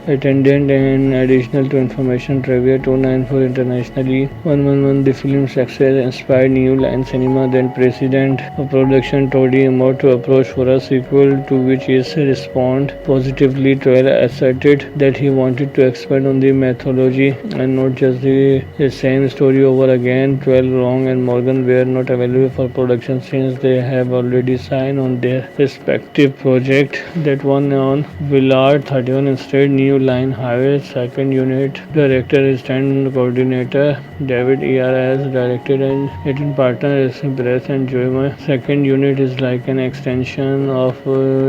attendant, and additional to information trivia 294 internationally 111. The film's success inspired New Line Cinema, then president of production Tony Abbott, to approach for a sequel, to which his response positively. Trailer asserted that he wanted to expand on the mythology and not just the same story over again. 12 Long and Morgan were not available for production since they have already signed on their respective project. That one on Willard 31 instead. New Line Highway second unit director is stand coordinator David E.R. directed and written partner is Brett and Joyma. Second unit is like an extension of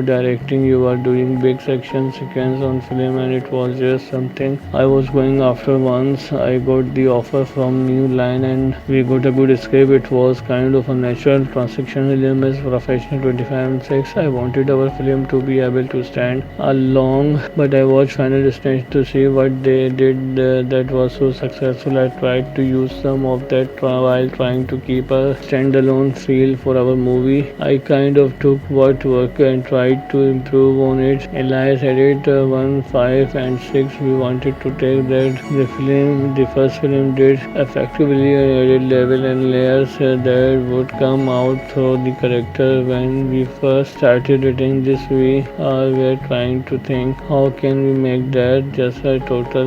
directing. You are doing big section sequence on film and it was just something I was going after once I got the offer from New Line and we got a good script. It was kind of a natural transition. William is professional 25 and 6. I wanted our film to be able to stand along, but I watched Final Destination to see what they did that was so successful. I tried to use some of that while trying to keep a standalone feel for our movie. I kind of took what worked and tried to improve on it. Elias added 1, 5 and 6. We wanted to take that the first film did effectively added level and layers that would come out through the character. When we first started writing this, we were trying to think how can we make that just a total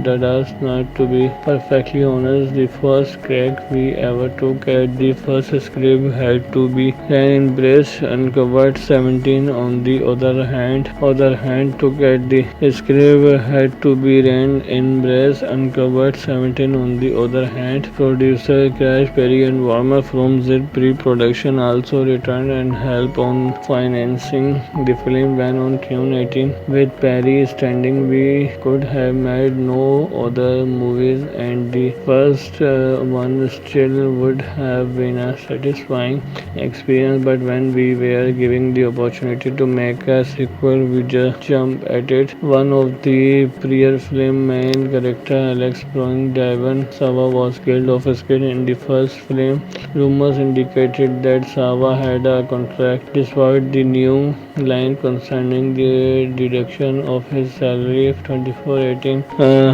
dadas. Not to be perfectly honest, the first crack we ever took at the first script had to be ran in Brace Uncovered 17. On the other hand took at the script had to be ran in Brace Uncovered 17. On the other hand, producer Crash Perry and Warner from Zip pre-production also returned and helped on financing the film when on June 18. With Perry standing, we could have made no other movies and the first one still would have been a satisfying experience, but when we were given the opportunity to make a sequel, we just jumped at it. One of the prior film main character, Alex Browning Devon Sawa, was killed off screen in the first film. Rumors indicated that Sawa had a contract despite the New Line concerning the deduction of his salary of 2418.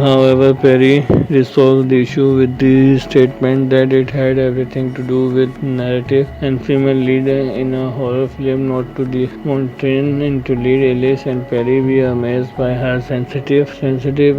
However, Perry resolved the issue with the statement that it had everything to do with narrative and female lead in a horror film, not to the mountain into lead. Alice and Perry were amazed by her sensitive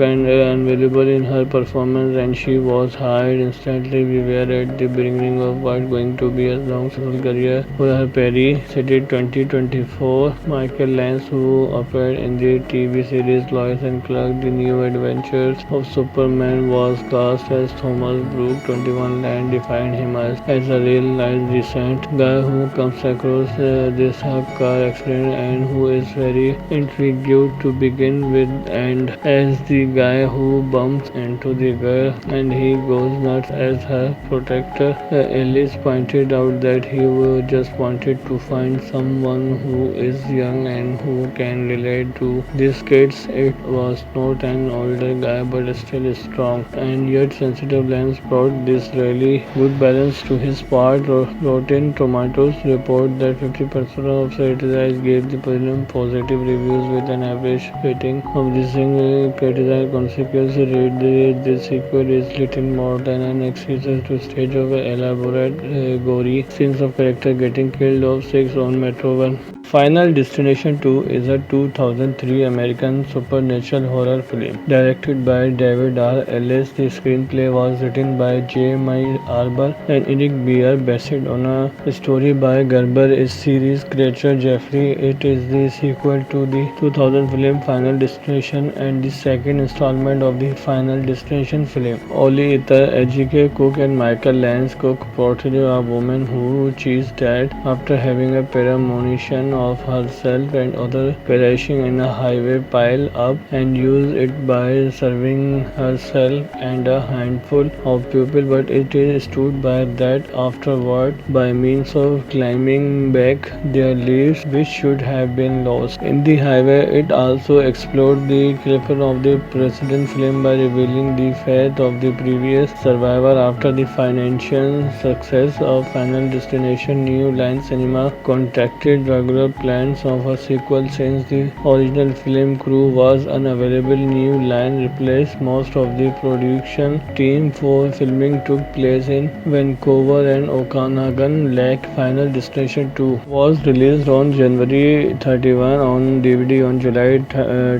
and unavailable in her performance, and she was hired instantly. We were at the beginning of what going to be a long successful career for her. Perry cited 2024 Michael Lance, who appeared in the TV series Lois and Clark: The New Adventures of Superman, was cast as Thomas Brooke. 21 Land defined him as a real life decent guy who comes across this car accident and who is very intrigued to begin with, and as the guy who bumps into the girl and he goes nuts as her protector. Ellis pointed out that he just wanted to find someone who is young and who can relate to these kids. It was not an older guy but still strong and yet sensitive. Lance brought this really good balance to his part. Rotten Tomatoes report that 50% of critics gave the film positive reviews with an average rating of the single critical consequence rate. This sequel is little more than an excuse to stage of elaborate gory scenes of character getting killed off 6 on Metro 1. Final Destination 2 is a 2003 American supernatural horror film directed by David R. Ellis. The screenplay was written by J. Mike Arbor and Eric Beer, based on a story by Gerber. Is series creator Jeffrey. It is the sequel to the 2000 film Final Destination and the second installment of the Final Destination film. Oli Ether, Ejike Cook, and Michael Lance Cook portray a woman who cheats dead after having a premonition of herself and others perishing in a highway pile up and use it by serving herself and a handful of people, but it is stood by that afterward by means of claiming back their lives which should have been lost. In the highway, it also explored the cliffhanger of the precedent film by revealing the fate of the previous survivor after the financial success of Final Destination. New Line Cinema contracted regular plans of a sequel since the original film crew was unavailable. New Line replaced most of the production team for filming took place in Vancouver and Okanagan Lake. Final Destination 2 was released on January 31 on DVD on July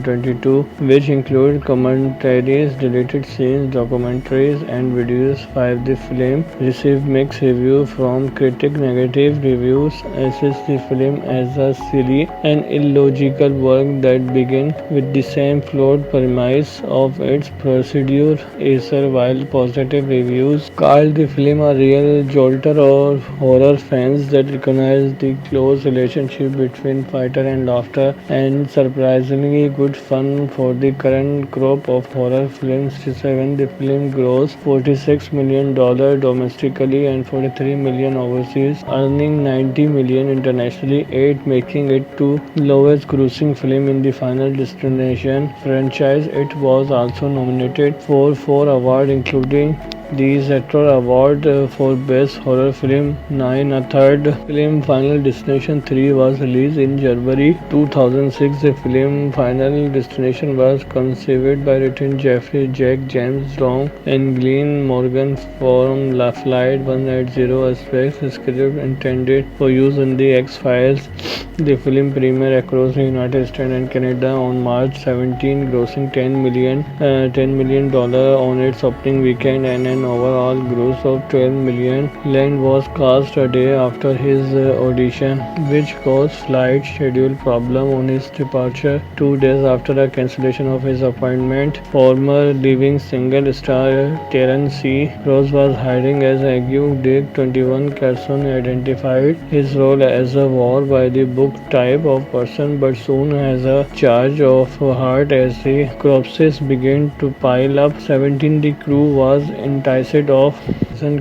22, which include commentaries, deleted scenes, documentaries, and videos. 5. The film received mixed reviews from critics. Negative reviews assess the film as a silly and illogical work that begins with the same flawed premise of its predecessor, while positive reviews called the film a real jolter or horror fans that recognize the close relationship between fighter and laughter and surprisingly good fun for the current crop of horror films. 7. The film grossed $46 million domestically and $43 million overseas, earning $90 million internationally, 8 making it the lowest grossing film in the Final Destination franchise. It was also nominated for 4 awards, including the Saturn Award for Best Horror Film. 9. A third film, Final Destination 3, was released in January 2006. The film Final Destination was conceived by written Jeffrey Jack James Long and Glenn Morgan from Flight 180, a space script intended for use in the X-Files. The film premiered across the United States and Canada on March 17, grossing $10 million on its opening weekend and an overall gross of $12 million. Land was cast a day after his audition, which caused flight schedule problem on his departure. 2 days after the cancellation of his appointment, former Living single star Terence C. Ross was hiring as Ague Dick 21. Carson identified his role as a war by the book type of person, but soon has a charge of heart as the corpses began to pile up. 17. The crew was enticed off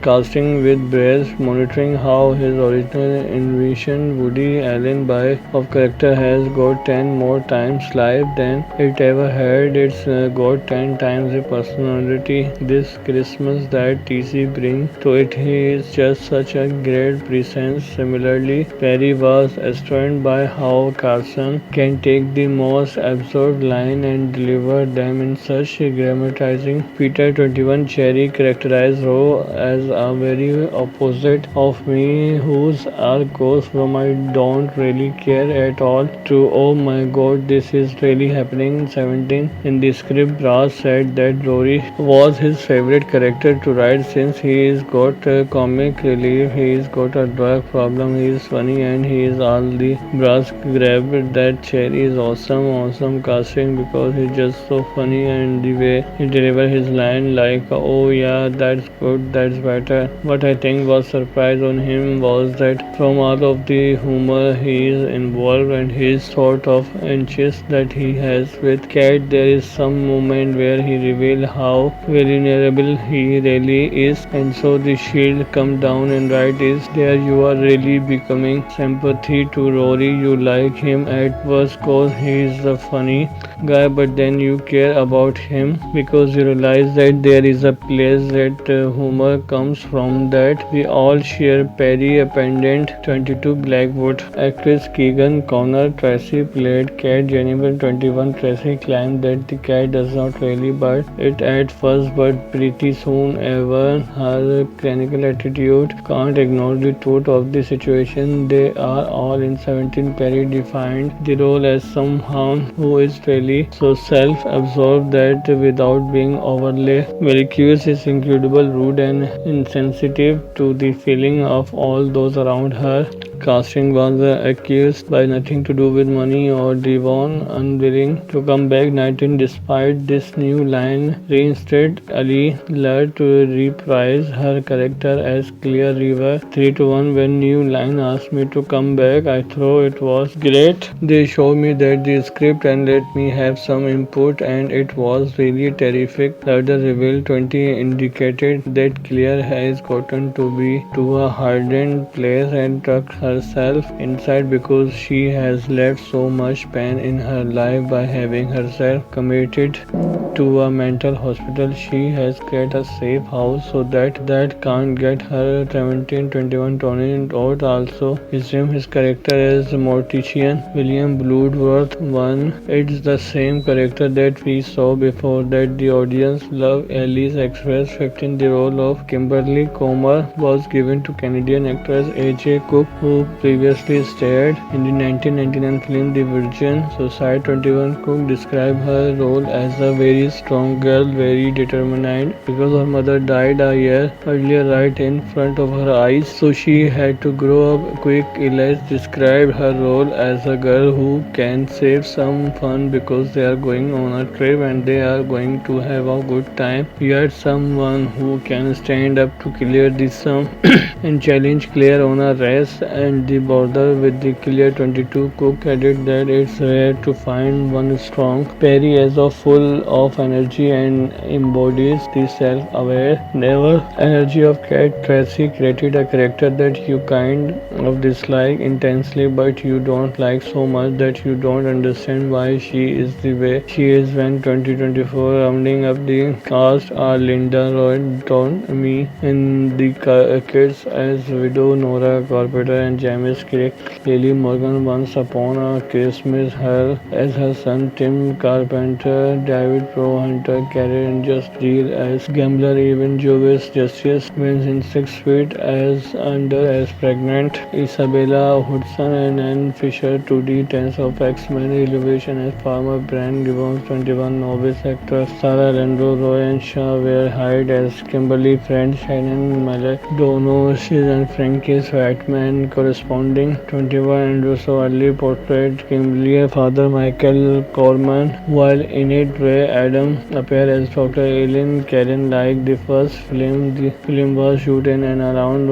casting with Brace, monitoring how his original envisioned Woody Allen by of character has got 10 more times life than it ever had. It's got 10 times the personality this Christmas that TC brings to it. He is just such a great presence. Similarly, Perry was astounded by how Carson can take the most absurd line and deliver them in such grammatizing. Peter 21 Cherry characterized Rowe as a very opposite of me, whose arc goes from I don't really care at all to oh my god, this is really happening. 17. In the script, Brass said that Rory was his favorite character to write since he is got comic relief, he is got a drug problem, he is funny, and he is all the Brass grabbed that Cherry is awesome casting because he's just so funny and the way he deliver his line like oh yeah, that's good, that's better. What I think was surprise on him was that from all of the humor he is involved and his sort of anxious that he has with Cat, there is some moment where he reveals how vulnerable he really is, and so the shield come down and right is there you are really becoming sympathy to Rory. You like him at first cause he is a funny guy, but then you care about him because you realize that there is a place that humor comes from that we all share Perry Appendant 22 Blackwood. Actress Keegan Connor Tracy played cat Jennifer 21. Tracy claimed that the cat does not really bite it at first, but pretty soon ever her clinical attitude can't ignore the truth of the situation. They are all in 17. Perry defined the role as someone who is really so self-absorbed that without being overly malicious is incredible, rude and insensitive to the feeling of all those around her. Casting was accused by nothing to do with money or Devon unwilling to come back. 19. Despite this new line reinstated, Ali learned to reprise her character as Clear River 3-1. When New Line asked me to come back, I thought it was great. They showed me that the script and let me have some input, and it was really terrific. Further reveal 20 indicated that Clear has gotten to a hardened place and tucked herself inside because she has left so much pain in her life by having herself committed to a mental hospital. She has created a safe house so that can't get her. 1721 Tony Todd also resumed his character as Mortician William Bloodworth 1. It's the same character that we saw before that the audience loved. Alice Express 15. The role of Kimberly Comer was given to Canadian actress A.J. Cook, who previously starred in the 1999 film The Virgin Suicide. 21 Cook described her role as a very strong girl, very determined because her mother died a year earlier right in front of her eyes, so she had to grow up quick. Elias described her role as a girl who can save some fun because they are going on a trip and they are going to have a good time, yet someone who can stand up to Clear the sum and challenge Clear on a race and the border with the Clear. 22 Cook added that it's rare to find one strong. Perry is full of energy and embodies the self-aware, never energy of Cat. Tracy created a character that you kind of dislike intensely, but you don't like so much that you don't understand why she is the way she is. When 2024 rounding up the cast are Linda Lloyd Tommy in the kids as widow Nora Carpenter and James Craig. Lily Morgan once upon a Christmas her as her son Tim Carpenter. David Pro Hunter Karen Just Deal as gambler. Even Jovis Justice wins in 6 feet as under as pregnant. Isabella Hudson and Ann Fisher 2D Tense of X-Men Elevation as farmer Brand Gibbons. 21 novice actors Sarah Landro, Roy and Shaw were hired as Kimberly Friend, Shannon Malek, Dono and Frankie's Fatman corresponding. 21 Andrew so early portrayed Kimberly father Michael Corman, while in it Ray Adam appeared as Dr. Ellen Karen. Like the first film, the film was shot in and around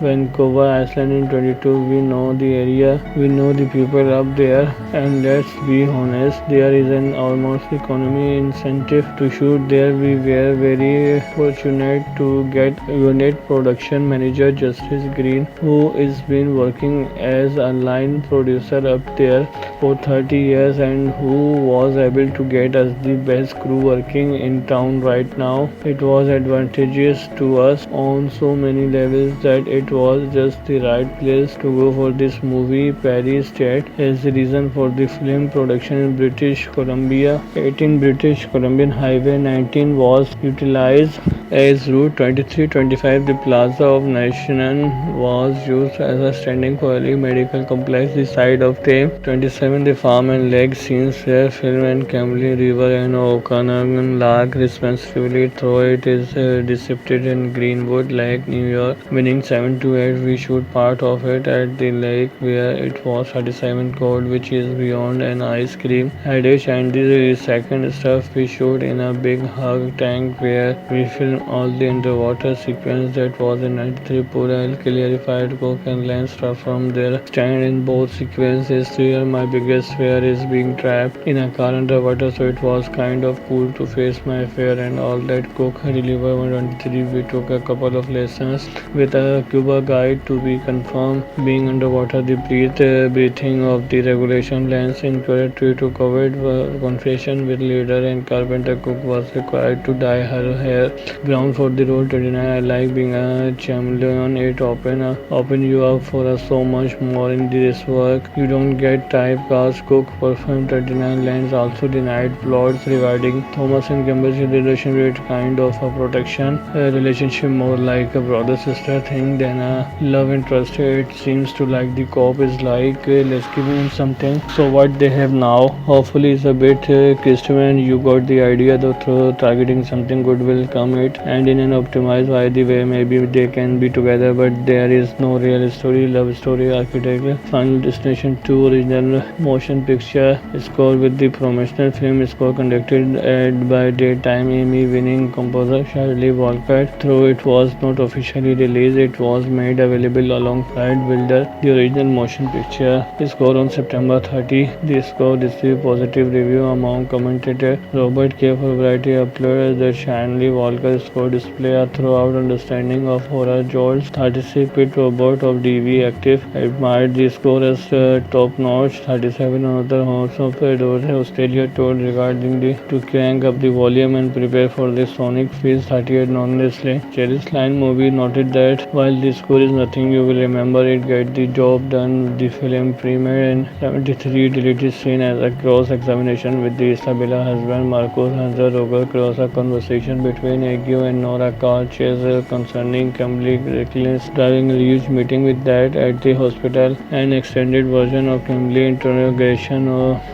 Vancouver, Iceland. In 22 we know the area, we know the people up there, and let's be honest, there is an almost economy incentive to shoot there. We were very fortunate to get unit production manager Justice Green, who has been working as a line producer up there for 30 years and who was able to get us the best crew working in town right now. It was advantageous to us on so many levels that it was just the right place to go for this movie. Paris State is the reason for the film production in British Columbia. 18 British Columbian Highway 19 was utilized as Route 2325. The Plaza of Nations was used as a standing for early medical complex. The side of the 27, the farm and lake scenes where film and Camberley River and Okanagan Lake respectively, though it is depicted in Greenwood Lake, New York, winning 7-8. We shoot part of it at the lake where it was 37 cold, which is beyond an ice cream headache, and the second stuff we shoot in a big hug tank where we filmed all the underwater sequence that was in 93. Pura clarified Coke and Lens start from their stand in both sequences. Here, my biggest fear is being trapped in a car underwater, so it was kind of cool to face my fear and all that. Cook delivered 123. We took a couple of lessons with a scuba guide to be confirmed. Being underwater, the breathing of the regulation lens encouraged to covered confession with leader and carpenter. Cook was required to dye her hair brown for the role 29. I like being a chameleon. It open you up for so much more in this work. You don't get typecast. Cook performed 39. Lens also denied plots regarding Thomas and Campbell's relationship, kind of a protection relationship, more like a brother sister thing than a love interest. It seems to like the cop is like let's give him something. So what they have now hopefully is a bit Christian. You got the idea though, through targeting something good will come it, and in an optimized by the way maybe they can be together, but there is no real story, love story, architecture. Final Destination 2 original motion picture score with the promotional film score conducted by daytime Emmy winning composer Shirley Walcott. Though it was not officially released, it was made available alongside Builder, the original motion picture score on September 30. The score received positive review among commentators. Robert K. for Variety uploaded that Shirley Walcott score display a throughout understanding of horror. George 36 Pit Robot of DV Active admired the score as top notch. 37 another house of Australia told regarding the to crank up the volume and prepare for the sonic feels. 38 non-Leslie Cherish Line movie noted that while the score is nothing you will remember, it get the job done. The film premiered in 73 deleted scene as a cross examination with the Isabella husband Marcos Hanser Roger cross a conversation between Ague and Nora Carl Chase concerning Kimberly Reckless driving a huge meeting with that at the hospital. An extended version of Kimberly interrogation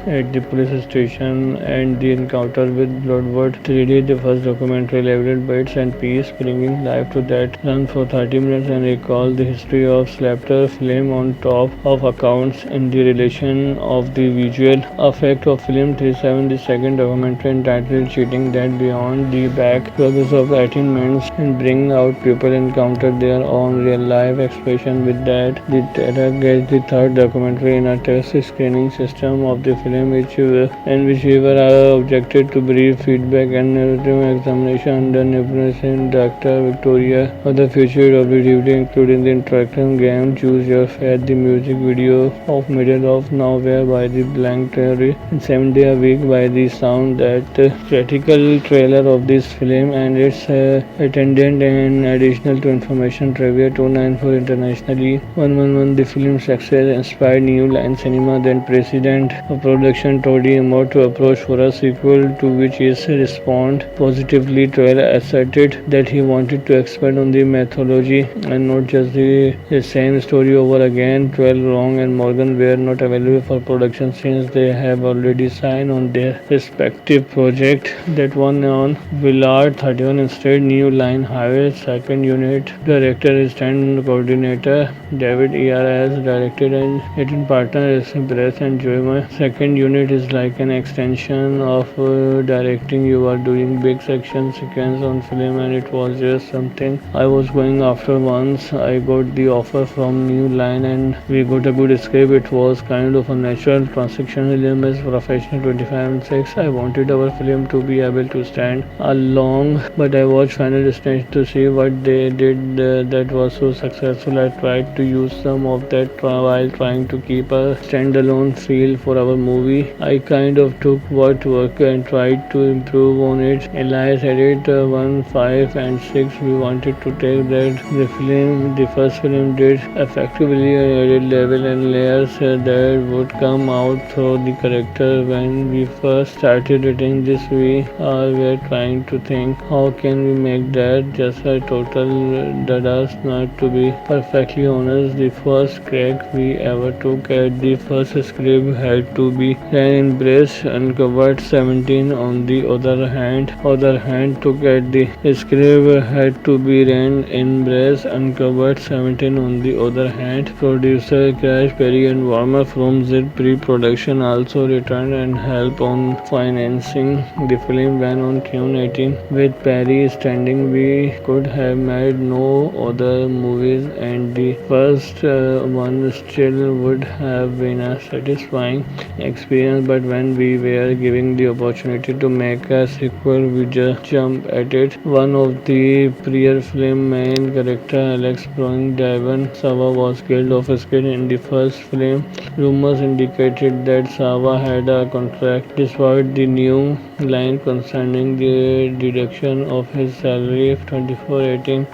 at the police station and the encounter with Bloodwood 3D, the first documentary elaborated bits and pieces, bringing life to that run for 30 minutes and recall the history of Slapter film on top of accounts in the relation of the visual effect of film 37, the second documentary entitled Cheating That Beyond the Back progress of 18 minutes and bring out people encounter their own real life expression with that. The Terror gets the third documentary in a test screening system of the film which we were objected to brief feedback and narrative examination under Nebuchadnezzar Dr. Victoria of the future of the DVD, including the interactive game Choose Your Fate, the music video of Middle of Nowhere by the Blank Theory, and 7 Day a Week by the Sound. That critical trailer of this film and its attendant and additional to information trivia 294 internationally 111. The film's success inspired New Line Cinema, then president of production Tony Abbott, to approach for a sequel, to which his response positively. Trailer asserted that he wanted to expand on the mythology and not just the same story over again. 12 Wrong and Morgan were not available for production since they have already signed on their respective project. That one on Willard 31 instead. New Line hired second unit director, stand coordinator David E.R.S. directed and 18 partners Brett and Joyma. Second unit is like an extension of directing. You are doing big section sequence on film and it was just something I was going after. Once I got the offer from New Line and we got a good script, it was kind of a natural transition as professional 25 and 6. I wanted our film to be able to stand along, but I watched Final Destination to see what they did that was so successful. I tried to use some of that while trying to keep a standalone feel for our movie. I kind of took what worked and tried to improve on it. Elias added 1, 5 and 6. We wanted to take that the first film did effectively added level and layers that would come out through the character. When we first started writing this, we were trying to think how can we make that just a total dadas. Not to be perfectly honest, the first crack we ever took at the first script had to be ran in Brace Uncovered 17. On the other hand took at the script had to be ran in Brace Uncovered 17. On the other hand, producer Crash Perry and Warner from Zip pre-production also returned and helped on financing the film when on June 18. With Perry standing, we could have made no other movies and the first first one still would have been a satisfying experience, but when we were given the opportunity to make a sequel, we just jumped at it. One of the prior film main character, Alex Browning Devon Sawa, was killed off screen in the first film. Rumors indicated that Sawa had a contract despite the new line concerning the deduction of his salary of 2418.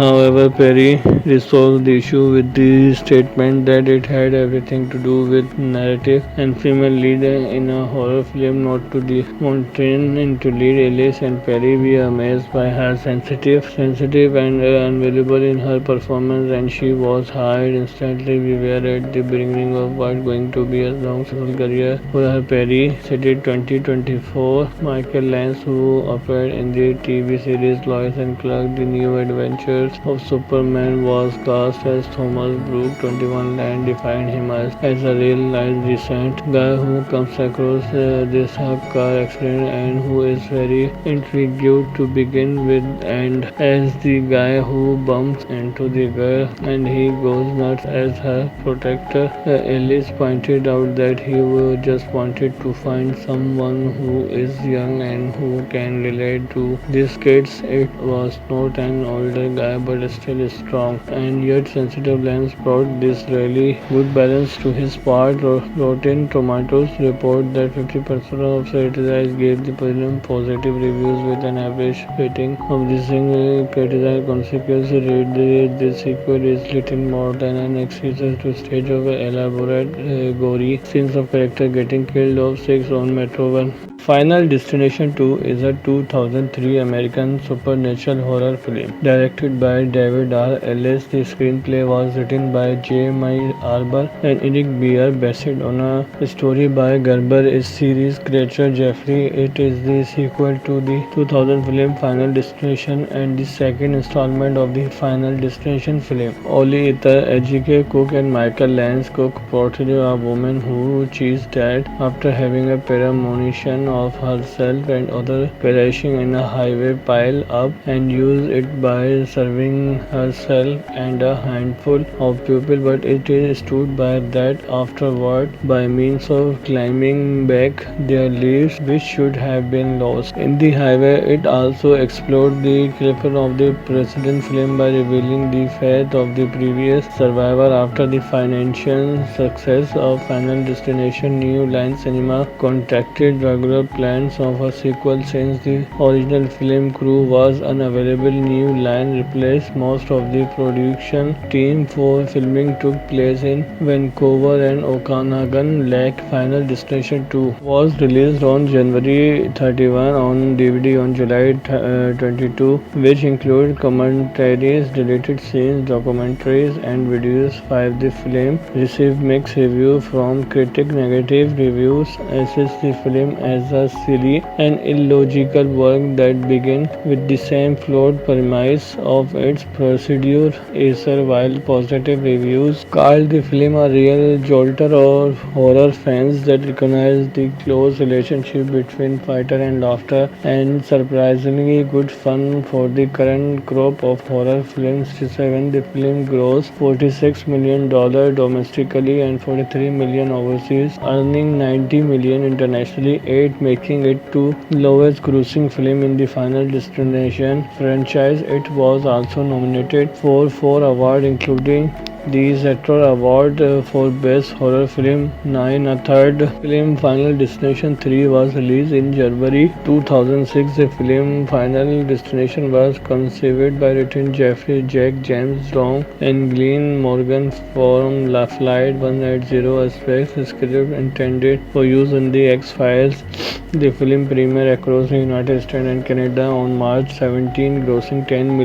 However, Perry resolved the issue with the statement that it had everything to do with narrative and female lead in a horror film, not to the Montaigne to lead Alice and Perry. We are amazed by her sensitive and unavailable in her performance, and she was hired instantly. We were at the beginning of what going to be a long successful career for her. Perry cited 2024 Michael Lance, who appeared in the TV series Lois and Clark: The New Adventures of Superman, was cast as Thomas Brooke. 21 Land defined him as a real-life decent guy who comes across this car accident and who is very intrigued to begin with, and as the guy who bumps into the girl and he goes nuts as her protector. Ellis pointed out that he just wanted to find someone who is young and who can relate to these kids. It was not an older guy but still strong and yet sensitive. Lance brought this really good balance to his part. Rotten Tomatoes report that 50% of critics gave the film positive reviews with an average rating of the single critical consequence rate. This sequel is little more than an excuse to stage of elaborate gory scenes of character getting killed off 6 on Metro 1. Final Destination 2 is a 2003 American supernatural horror film directed by David R. Ellis. The screenplay was written by J. Mike Arbor and Eric Beer, based on a story by Gerber series creator Jeffrey. It is the sequel to the 2000 film Final Destination and the second installment of the Final Destination film. Oli Ether, Ejike Cook, and Michael Lance Cook portray a woman who cheats dead after having a premonition of herself and others perishing in a highway pile up and use it by serving herself and a handful of people, but it is stood by that afterward by means of climbing back their lives which should have been lost in the highway. It also explored the cliffhanger of the precedent film by revealing the fate of the previous survivor after the financial success of Final Destination. New Line Cinema contacted regular plans of a sequel since the original film crew was unavailable. New Line replaced most of the production team for filming took place in Vancouver and Okanagan Lake. Final Destination 2 was released on January 31 on DVD on July 22, which include commentaries, deleted scenes, documentaries, and videos. 5. The film received mixed reviews from critics. Negative reviews assess the film as a silly and illogical work that begins with the same flawed premise of its procedure. Acer, while positive reviews called the film a real jolter or horror fans that recognize the close relationship between fighter and laughter and surprisingly good fun for the current crop of horror films. 7. The film grossed $46 million domestically and $43 million overseas, earning $90 million internationally, 8 making it the lowest grossing film in the Final Destination franchise. It was also nominated for 4 awards including the Saturn Award for Best Horror Film. 9. A third film, Final Destination 3, was released in January 2006. The film Final Destination was conceived by written Jeffrey Jack James Long and Glenn Morgan from La Flight 180 Aspects, script intended for use in the X-Files. The film premiered across the United States and Canada on March 17, grossing $10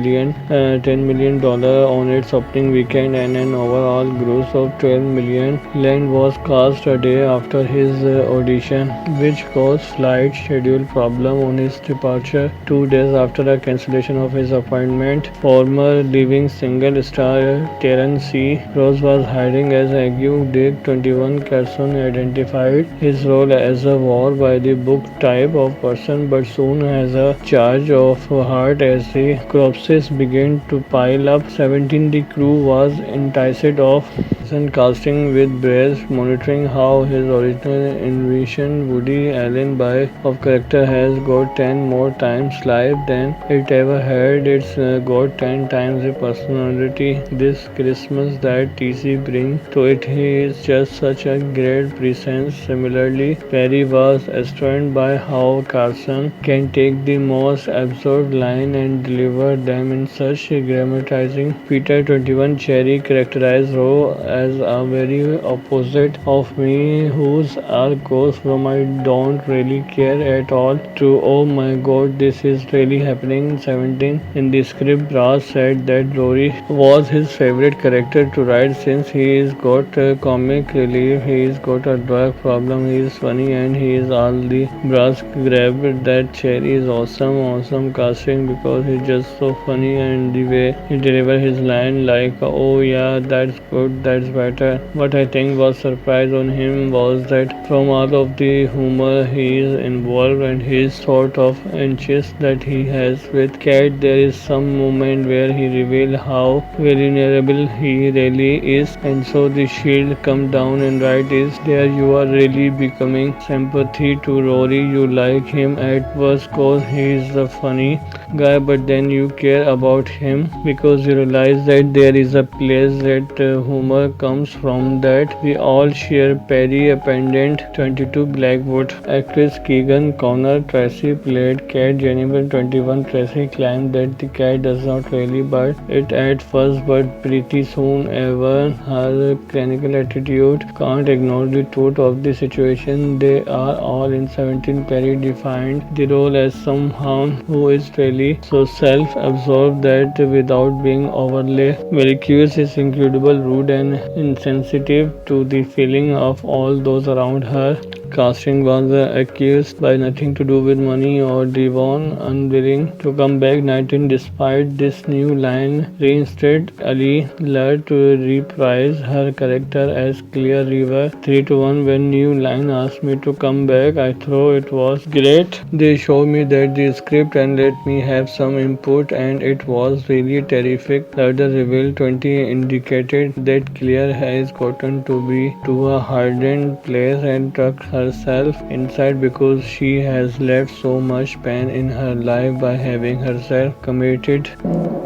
million on its opening weekend and an overall gross of $12 million. Land was cast a day after his audition, which caused flight schedule problem on his departure. 2 days after the cancellation of his appointment, former Living single star Terence C. Ross was hiring as Ague Dick. 21. Carson identified his role as a war by the book type of person, but soon has a charge of heart as the corpses began to pile up. 17. The crew was enticed of and casting with Brace, monitoring how his original envisioned Woody Allen by of character has got 10 more times life than it ever had. It's got 10 times the personality this Christmas that TC brings to it. He is just such a great presence. Similarly, Perry was astounded by how Carson can take the most absurd line and deliver them in such grammatizing. Peter 21 Cherry characterized Roe as a very opposite of me, whose arc goes from I don't really care at all to oh my god, this is really happening. 17 in the script, Brass said that Rory was his favorite character to write since he is got comic relief, he is got a drug problem, he is funny, and he is all the Brass grabbed that Cherry is awesome casting because he's just so funny and the way he deliver his line like oh yeah, that's good, that's better. What I think was surprise on him was that from all of the humor he is involved and his sort of inches that he has with Cat, there is some moment where he reveals how vulnerable he really is, and so the shield come down and right is there you are really becoming sympathy to Rory. You like him at first cause he is the funny guy, but then you care about him because you realize that there is a place that humor comes from, that we all share. Perry Appendant 22 Blackwood actress Keegan Connor Tracy played Cat. Jennifer 21 Tracy claimed that the cat does not really bite it at first, but pretty soon ever her clinical attitude can't ignore the truth of the situation. They are all in 17. Perry defined the role as someone who is really so self-absorbed that without being overly vacuous is incredible, rude and insensitive to the feeling of all those around her. Casting was accused by nothing to do with money or Devon unwilling to come back. 19 despite this new line reinstated Ali Ludd to reprise her character as Clear River. 3-1 when new line asked me to come back. I thought it was great. They showed me that the script and let me have some input and it was really terrific. Later revealed 20 indicated that Clear has gotten to be to a hardened place and tucked herself inside because she has left so much pain in her life by having herself committed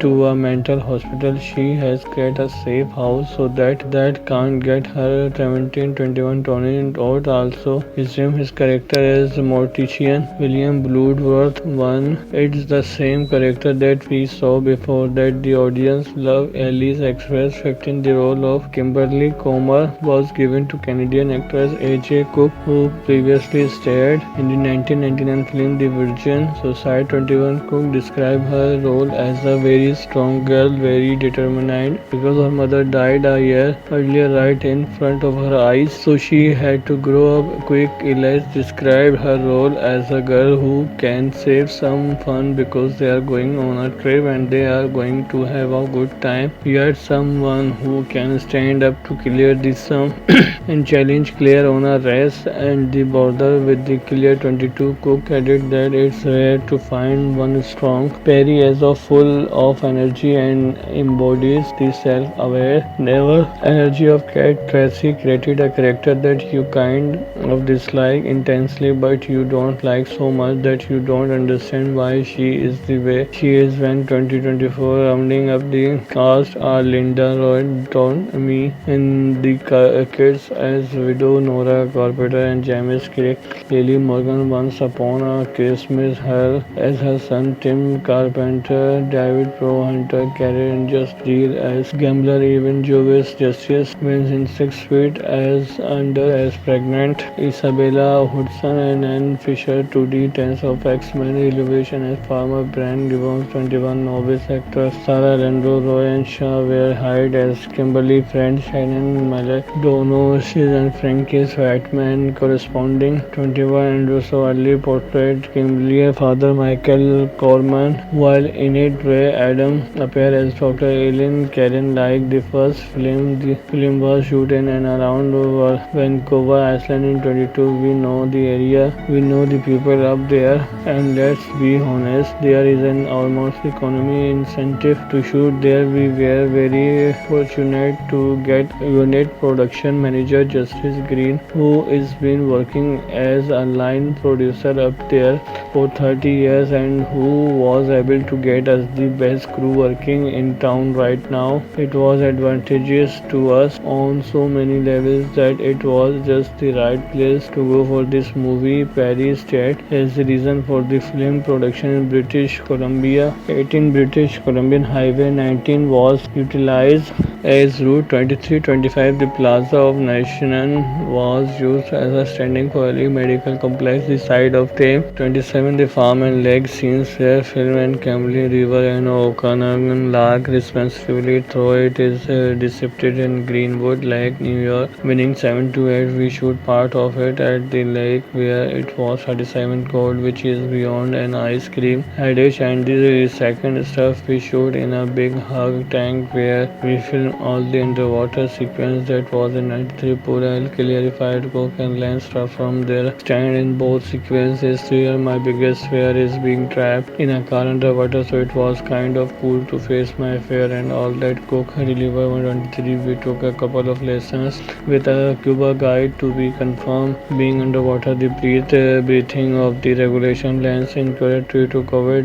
to a mental hospital. She has created a safe house so that can't get her. 17-21 Tony Todd also resumed his character as Mortician William Bloodworth 1. It's the same character that we saw before that the audience loved. Alice Express 15 the role of Kimberly Comer was given to Canadian actress A.J. Cook, who previously starred in the 1999 film The Virgin Suicide. 21 Cook described her role as a very strong girl, very determined because her mother died a year earlier right in front of her eyes, so she had to grow up quick. Elias described her role as a girl who can save some fun because they are going on a trip and they are going to have a good time, yet someone who can stand up to clear the sum and challenge Claire on a race and the border with the Clear. 22 Cook added that it's rare to find one strong. Perry as a full of energy and embodies the self-aware, never energy of Cat. Tracy created a character that you kind of dislike intensely but you don't like so much that you don't understand why she is the way she is. When 2024 rounding up the cast are Linda Lloyd Me and the kids as widow Nora Carpenter and James Craig. Lily Morgan once upon a Christmas her as her son Tim Carpenter, David Pro Hunter Carey and Just Deal as gambler, even Jovis Justice wins in 6 feet as under as pregnant. Isabella Hudson and Anne Fisher 2D Tens of X-Men Elevation as farmer Brand Gibbons. 21 novice actors Sarah Landro, Roy and Shaw were hired as Kimberly Friend friends Shannon Maldonos and Frankie's Whiteman corresponding 21 and Russo early portrayed Kimberly's father Michael Corman, while in it Ray Adam appeared as Dr. Eileen Karen. Like the first film, the film was shot in and around Vancouver, Iceland in 22. We know the area, we know the people up there, and let's be honest, there is an almost economy incentive to shoot there. We were very fortunate to get unit production manager Justice Green, who has been working as a line producer up there for 30 years and who was able to get us the best crew working in town right now. It was advantageous to us on so many levels that it was just the right place to go for this movie. Perry stated as the reason for the film production in British Columbia. 18 British Columbian Highway 19 was utilized as Route 2325. The Plaza of Nations was used as a standing for early medical complex. The side of the 27, the farm and lake scenes where film and Camberley River and Okanagan Lake respectively, though it is depicted in Greenwood Lake, New York, meaning 7 to 8. We shoot part of it at the lake where it was 37 cold, which is beyond an ice cream headache, and the second stuff we shoot in a big hug tank where we filmed all the underwater sequence. That was in 93. Pura clarified Cook and Lance from their stand in both sequences. Here my biggest fear is being trapped in a car underwater, so it was kind of cool to face my fear and all that. Cook delivered 123. We took a couple of lessons with a Cuba guide to be confirmed being underwater. The breathing of the regulation lens encouraged to cover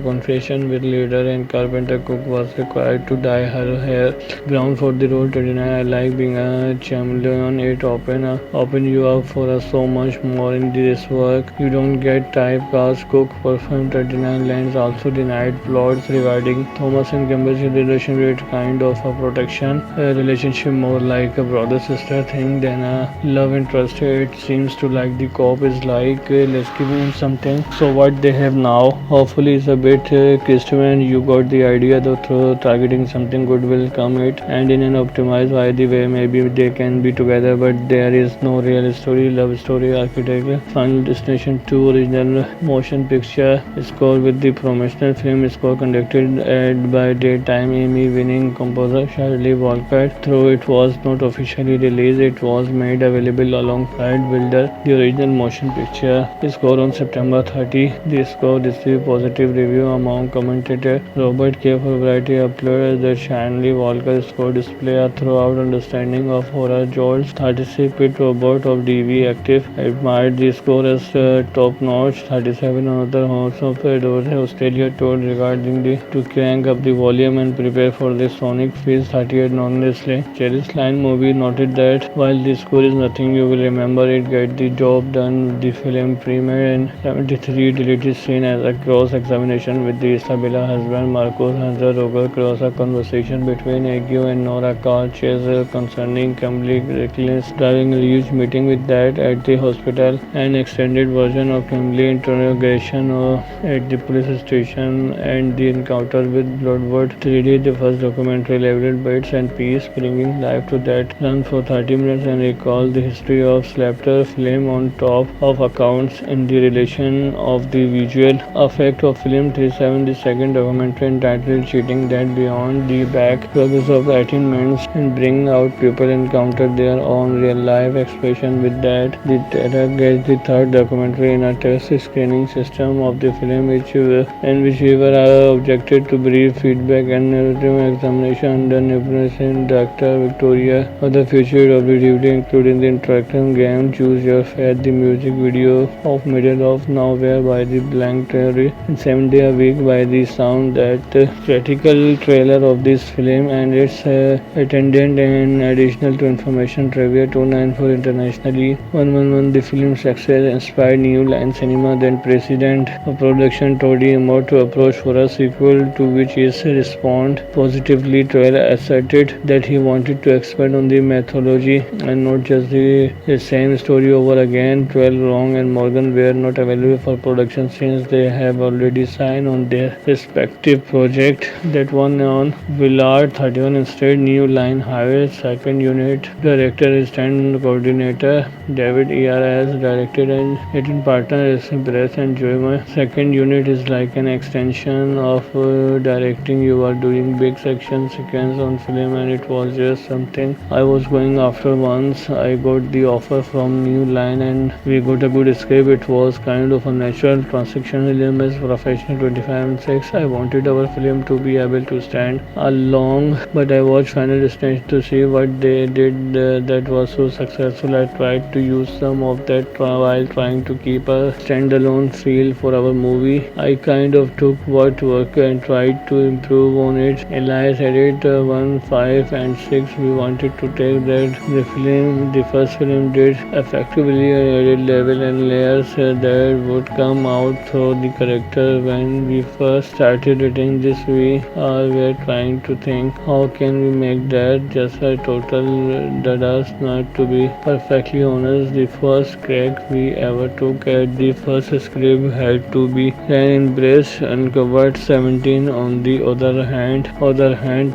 confession with leader and carpenter. Cook was required to dye her hair brown for the role 29. I like being a chameleon. It open you up for so much more in this work. You don't get typecast. Cook performed 39. Lens also denied plots regarding Thomas and Campbell's relationship, kind of a protection relationship, more like a brother sister thing than a love interest. It seems to like the cop is like let's give him something. So what they have now hopefully is a bit Christian. You got the idea though, through targeting something good will come it and in an optimized by the way maybe they can be together, but there is no real story, love story, architecture. Final Destination 2 original motion picture score with the promotional film score conducted by daytime Emmy winning composer Shirley Walker. Though it was not officially released, it was made available alongside Builder, the original motion picture score on September 30. The score received positive review among commentators. Robert K. for Variety uploaded that Shirley Walker score display a throughout understanding of horror. George 36 Pit Robert of DV Active admired the score as top notch. 37 another house of Australia told regarding the to crank up the volume and prepare for the sonic feels. 38 honestly Cherish Line movie noted that while the score is nothing you will remember, it get the job done. The film premiered in 73 deleted scene as a cross examination with the Isabella husband Marcos Hanser Roger cross a conversation between Ague and Nora Carl Chaser concerning Kimberly Reckless driving a huge meeting with that at the hospital. An extended version of Kimberly interrogation at the police station and the encounter with Bloodwood 3D, the first documentary labeled Bits and Peace, bringing life to that run for 30 minutes and recall the history of Slapter film on top of accounts in the relation of the visual effect of film 37, the second documentary entitled Cheating That Beyond the Back process of attainments and bring out people encounter their own real life expression with that. The Terror gets the third documentary in a test screening system of the film which we were objected to brief feedback and narrative examination under Nebuchadnezzar Dr. Victoria of the future of the DVD, including the interactive game Choose Your Fate, the music video of Middle of Nowhere by the Blank Theory, and 7 Day a Week by the Sound. That critical trailer of this film and its attendant and additional to information trivia 294 internationally 111. The film's success inspired New Line Cinema, then president of production Tony Abbott, to approach for a sequel, to which he responded positively. Trailer asserted that he wanted to expand on the mythology and not just the same story over again. 12 Long and Morgan were not available for production since they have already signed on their respective project. That one on Willard 31 instead, New Line hired second unit director, assistant coordinator David E.R. as directed and written partner is Brett and Joyma. Second unit is like an extension of directing. You are doing big section sequence on film, and it was just something I was going after. Once I got the offer from New Line and we got a good script, it was kind of a natural transition. Film as professional 25 and 6. I wanted our film to be able to stand along, but I watched Final Destination to see what they did that was so successful. I tried to use some of that while trying to keep a standalone feel for our movie. I kind of took what worked and tried to improve on it. Elias added 1, 5 and 6. We wanted to take that the first film did effectively added level and layers that would come out through the character. When we first started writing this, we were trying to think how can we make that just a total dadas. Not to be perfectly honest, the first crack we ever took at the first script had to be ran in Brace Uncovered 17. On the other hand,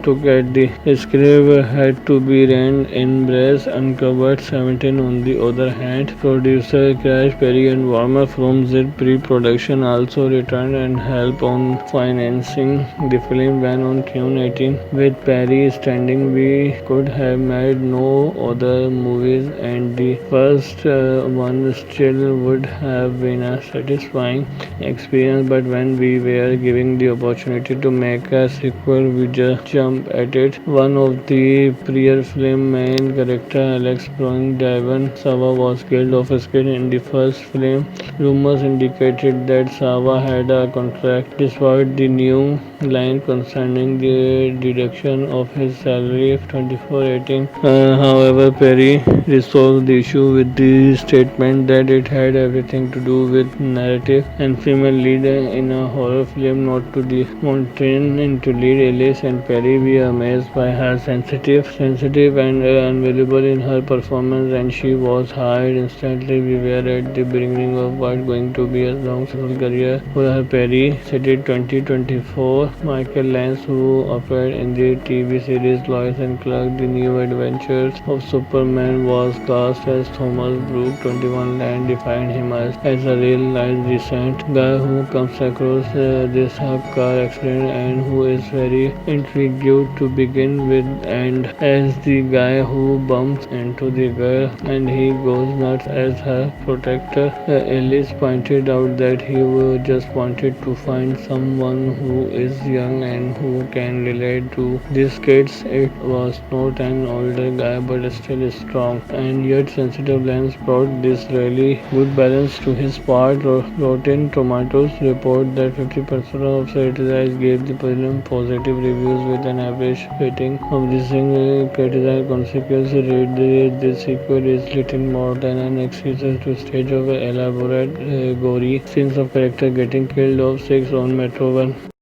took at the script had to be ran in Brace Uncovered 17. On the other hand, producer Crash Perry and Warner from Zip pre-production also returned and helped on financing the film. When on June 18, with Perry standing, we could have made no other movies, and the first one still would have been a satisfying experience. But when we were given the opportunity to make a sequel, we just jumped at it. One of the prior film main character, Alex Browning Devon Sawa, was killed off screen in the first film. Rumors indicated that Sawa had a contract despite the new line concerning the deduction of his salary of 2418. However, Perry resolved the issue with the statement that it had everything to do with narrative and female lead in a horror film, not to the mountain to lead. Alice and Perry were amazed by her sensitive and unavailable in her performance, and she was hired instantly. We were at the beginning of what going to be a long successful career for her. Perry said in 2024. Michael Lance, who appeared in the TV series Lois and Clark: The New Adventures of Superman, was cast as Thomas Brooke. 21 and defined him as a real-life decent guy who comes across this car accident and who is very intrigued to begin with, and as the guy who bumps into the girl and he goes nuts as her protector. Ellis pointed out that he just wanted to find someone who is young and who can relate to these kids. It was not an older guy but still strong and yet sensitive. Lance brought this really good balance to his part. Rotten Tomatoes report that 50% of critics gave the film positive reviews with an average rating of the single critical consequence. Read this sequel is little more than an excuse to stage of elaborate gory scenes of character getting killed off 6 on Metro 1.